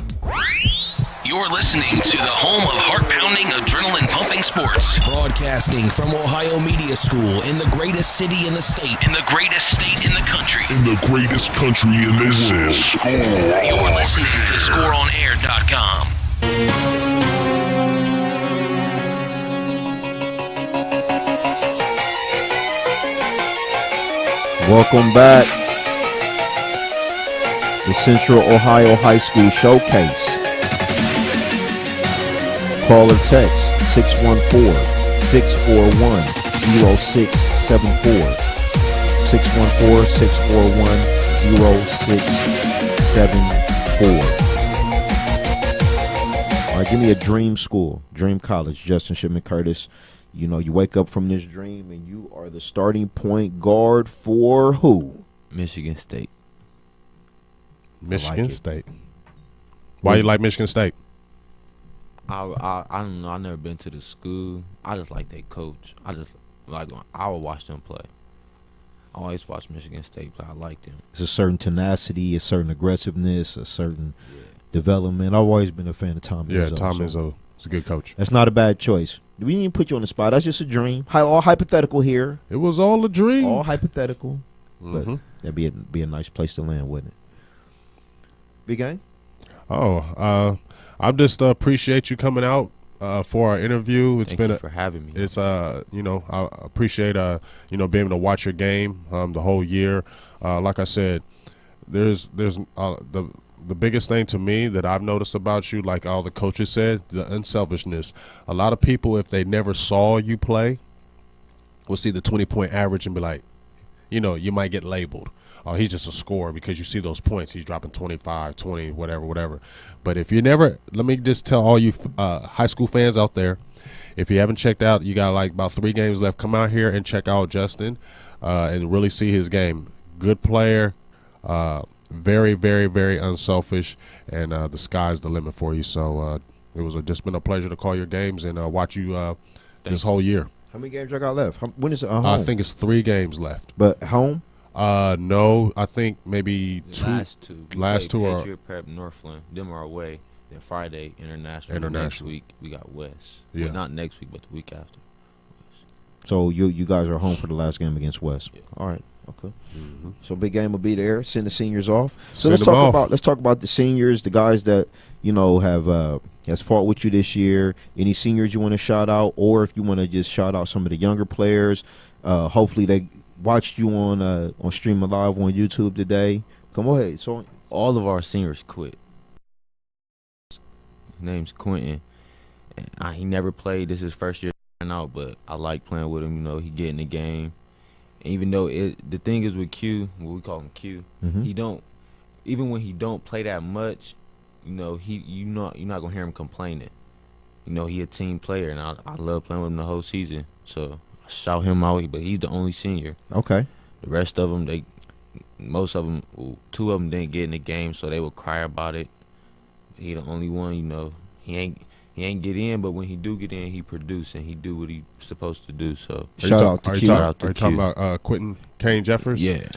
E: You're listening to the home of heart-pounding, adrenaline-pumping sports. Broadcasting from Ohio Media School in the greatest city in the state. In the greatest state in the country.
M: In the greatest country in the world.
E: You're listening to ScoreOnAir.com.
A: Welcome back. The Central Ohio High School Showcase. Call or text 614-641-0674. 614-641-0674. All right, give me a dream school, dream college. Justin Shipman Curtis. You know, you wake up from this dream and you are the starting point guard for who?
C: Michigan State.
B: Michigan State. Why you like Michigan State?
C: I don't know. I've never been to the school. I just like their coach. I just like. I would watch them play. I always watch Michigan State play. I like them.
A: It's a certain tenacity, a certain aggressiveness, a certain development. I've always been a fan of Tom Izzo.
B: Yeah, Tom Izzo is a good coach.
A: That's not a bad choice. We didn't even put you on the spot. That's just a dream. All hypothetical here.
B: It was all a dream.
A: All hypothetical.
B: Mm-hmm.
A: But that'd be a nice place to land, wouldn't it? Big Gang?
B: I just appreciate you coming out for our interview.
C: Thank you for having me.
B: It's I appreciate being able to watch your game the whole year. Like I said, there's the biggest thing to me that I've noticed about you, like all the coaches said, the unselfishness. A lot of people, if they never saw you play, will see the 20-point average and be like, you might get labeled. Oh, he's just a scorer because you see those points. He's dropping 25, 20, whatever. But if you never, let me just tell all you high school fans out there, if you haven't checked out, you got like about 3 games left. Come out here and check out Justin and really see his game. Good player, very, very, very unselfish, and the sky's the limit for you. So it was just been a pleasure to call your games and watch you this whole year.
A: How many games y'all got left? When is it home?
B: I think it's 3 games left.
A: But home?
B: No, I think maybe
C: Last two.
B: Last two are
C: Patriot Prep, Northland. Them are away. Then Friday, International. Next week, we got West.
B: Yeah.
C: Well, not next week, but the week after.
A: So you guys are home for the last game against West. Yeah. All right. Okay.
B: Mm-hmm.
A: So Big Game will be there. Send the seniors off. So
B: Send
A: let's
B: them
A: talk
B: off.
A: let's talk about the seniors, the guys that have has fought with you this year. Any seniors you want to shout out, or if you want to just shout out some of the younger players. Hopefully they watched you on Stream Live on YouTube today. Come on, ahead. So
C: all of our seniors quit. His name's Quentin. He never played. This is his first year out, but I like playing with him. He get in the game. And even though the thing is with Q, what we call him Q, he don't. Even when he don't play that much, you're not gonna hear him complaining. He a team player, and I love playing with him the whole season. So I shout him out, but he's the only senior.
A: Okay.
C: The rest of them, most of them, 2 of them didn't get in the game, so they would cry about it. He the only one, he ain't get in, but when he do get in, he produce and he do what he supposed to do. So
A: shout out to Q.
B: Are you talking about Quentin Kane Jeffers?
C: Yeah.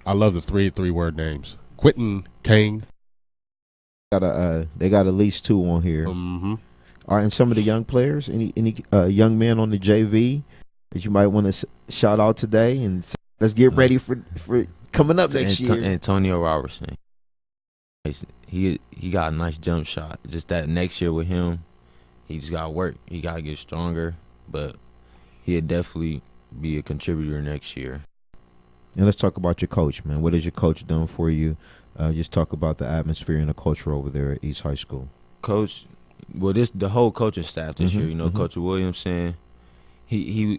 B: I love the three-word names. Quentin Kane.
A: They got at least 2 on here.
B: Mm-hmm.
A: All right, and some of the young players, any young men on the JV that you might want to shout out today, and let's get ready for coming up next year.
C: Antonio Robertson. He got a nice jump shot. Just that next year with him, he just got to work. He got to get stronger, but he'll definitely be a contributor next year.
A: And let's talk about your coach, man. What has your coach done for you? Just talk about the atmosphere and the culture over there at East High School.
C: Coach, the whole coaching staff this year. Coach Williamson, he's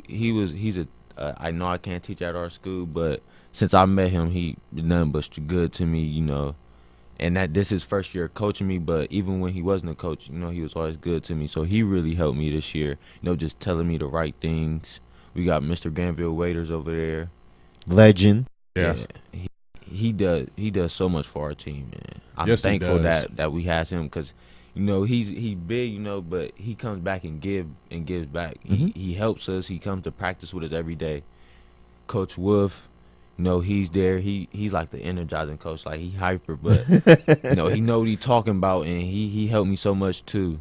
C: I know I can't teach at our school, but since I met him, he been nothing but good to me, And that this is first year coaching me, but even when he wasn't a coach, he was always good to me. So he really helped me this year, just telling me the right things. We got Mr. Granville Waiters over there.
A: Legend.
B: Yes.
C: Yeah, he does so much for our team, man. I'm
B: Yes,
C: thankful
B: he does.
C: that we have him because, he's big, but he comes back and gives back. He helps us. He comes to practice with us every day. Coach Wolf, he's there. He's like the energizing coach. Like he hyper, but he know what he's talking about, and he helped me so much too.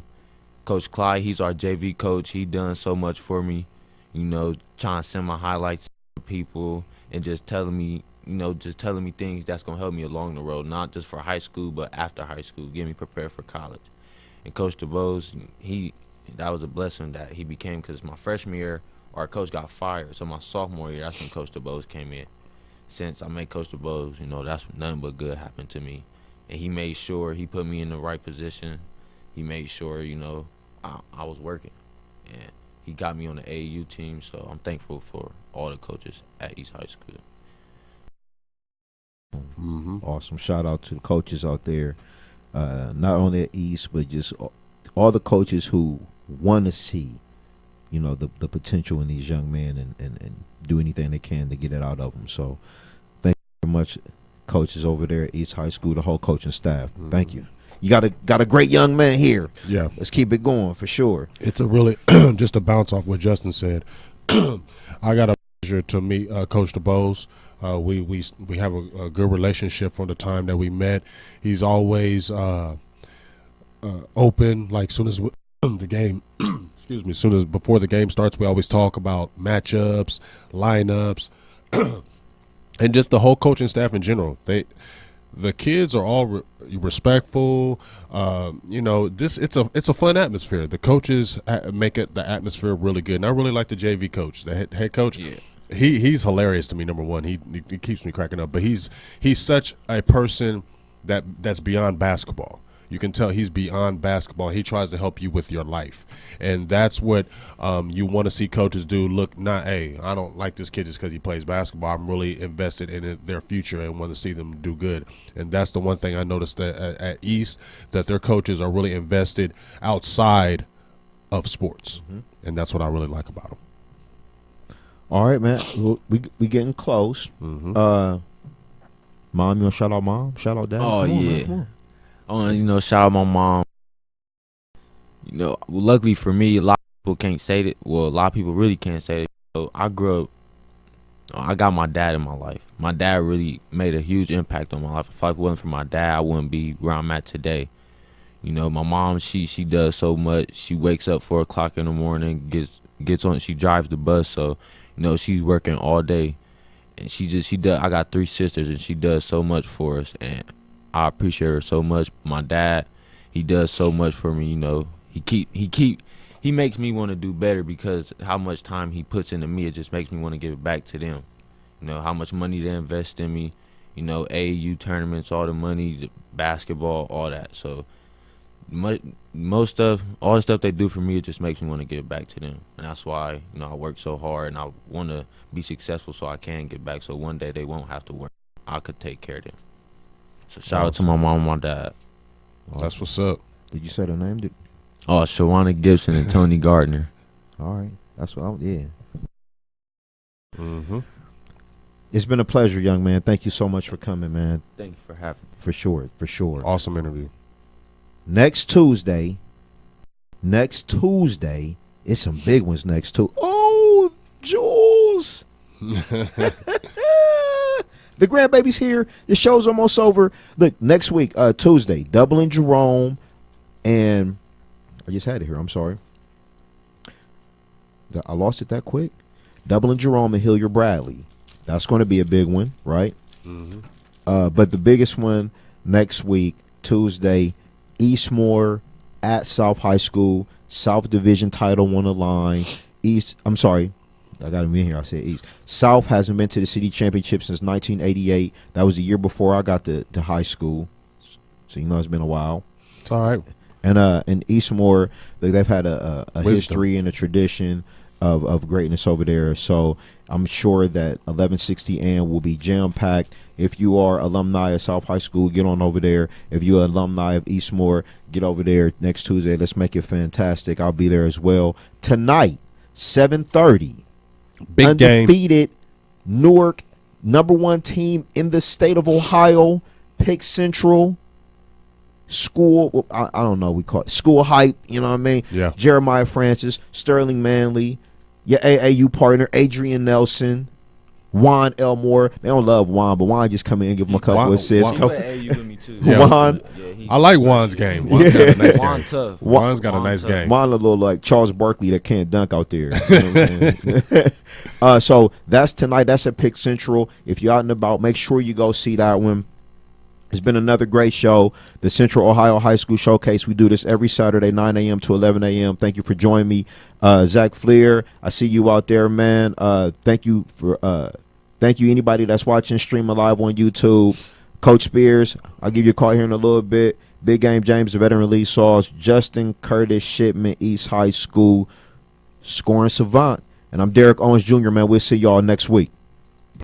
C: Coach Clyde, he's our JV coach. He done so much for me. Trying to send my highlights to people and just telling me things that's gonna help me along the road, not just for high school, but after high school, get me prepared for college. And Coach DeBose, that was a blessing that he became, because my freshman year, our coach got fired. So my sophomore year, that's when Coach DeBose came in. Since I met Coach DeBose, that's nothing but good happened to me. And he made sure he put me in the right position. He made sure, I was working. And he got me on the AAU team, so I'm thankful for all the coaches at East High School.
A: Awesome. Shout out to the coaches out there, not only at East, but just all the coaches who want to see, the potential in these young men and do anything they can to get it out of them. So thank you very much, coaches over there at East High School, the whole coaching staff. Thank you. You got a great young man here.
B: Yeah.
A: Let's keep it going for sure.
B: It's a really, just to bounce off what Justin said, I got a pleasure to meet Coach DeBose. We have a good relationship from the time that we met. He's always open, like soon as the game, excuse me, soon as before the game starts, we always talk about matchups, lineups, and just the whole coaching staff in general. The kids are all respectful. It's a fun atmosphere. The coaches make it the atmosphere really good. And I really like the JV coach, the head coach. Yeah. He's hilarious to me. Number one, he keeps me cracking up. But he's such a person that's beyond basketball. You can tell he's beyond basketball. He tries to help you with your life, and that's what you want to see coaches do. Look, I don't like this kid just because he plays basketball. I'm really invested in their future and want to see them do good. And that's the one thing I noticed that at East, that their coaches are really invested outside of sports, and that's what I really like about them.
A: All right, man. We getting close. Mom, you want to shout out mom? Shout out dad?
C: Oh,
A: Come on,
C: yeah.
A: man, come on.
C: I want to, shout out my mom. Luckily for me, a lot of people can't say that. Well, a lot of people really can't say that. So I grew up, I got my dad in my life. My dad really made a huge impact on my life. If it wasn't for my dad, I wouldn't be where I'm at today. My mom, she does so much. She wakes up 4 o'clock in the morning, gets on, she drives the bus. So, she's working all day. And she does, I got 3 sisters, and she does so much for us. And I appreciate her so much. My dad, he does so much for me. He makes me want to do better because how much time he puts into me, it just makes me want to give it back to them. How much money they invest in me. AAU tournaments, all the money, the basketball, all that. So most stuff, all the stuff they do for me, it just makes me want to give it back to them. And that's why I work so hard and I want to be successful so I can give back. So one day they won't have to work. I could take care of them. So shout out to my mom and my dad.
B: That's what's up.
A: Did you say the name?
C: Shawana Gibson and Tony Gardner.
A: All right. That's what yeah. It's been a pleasure, young man. Thank you so much for coming, man.
C: Thank you for having me.
A: For sure.
B: Awesome interview.
A: Next Tuesday, it's some big ones next Tuesday. Oh, Jules. The grandbaby's here. The show's almost over. Look, next week, Tuesday, Dublin Jerome, and I just had it here. I'm sorry. I lost it that quick. Dublin Jerome and Hilliard Bradley. That's going to be a big one, right? But the biggest one next week, Tuesday, Eastmore at South High School. South Division title on the line. I got him in here. I said East. South hasn't been to the city championship since 1988. That was the year before I got to high school. So it's been a while.
B: It's all right.
A: And in Eastmore, they've had a history and a tradition of greatness over there. So I'm sure that 1160 AM will be jam-packed. If you are alumni of South High School, get on over there. If you're alumni of Eastmore, get over there next Tuesday. Let's make it fantastic. I'll be there as well. Tonight, 7:30.
B: Big
A: undefeated game. Newark, #1 team in the state of Ohio, Pick Central School. I don't know. We call it School Hype. You know what I mean?
B: Yeah.
A: Jeremiah Francis, Sterling Manley, your AAU partner, Adrian Nelson, Juan Elmore. They don't love Juan, but Juan just come in and give him a couple assists.
B: Juan, I like Juan's game. Juan's got a nice game.
C: Tough.
B: Juan's got a nice game.
A: Juan a little like Charles Barkley that can't dunk out there. You know what I'm saying? So that's tonight. That's at Pick Central. If you're out and about, make sure you go see that one. It's been another great show, the Central Ohio High School Showcase. We do this every Saturday, 9 a.m. to 11 a.m. Thank you for joining me. Zach Fleer, I see you out there, man. Thank you anybody that's watching streaming live on YouTube. Coach Spears, I'll give you a call here in a little bit. Big Game James, the veteran release sauce. Justin Curtis Shipman, East High School, scoring savant. And I'm Derek Owens Jr., man. We'll see y'all next week.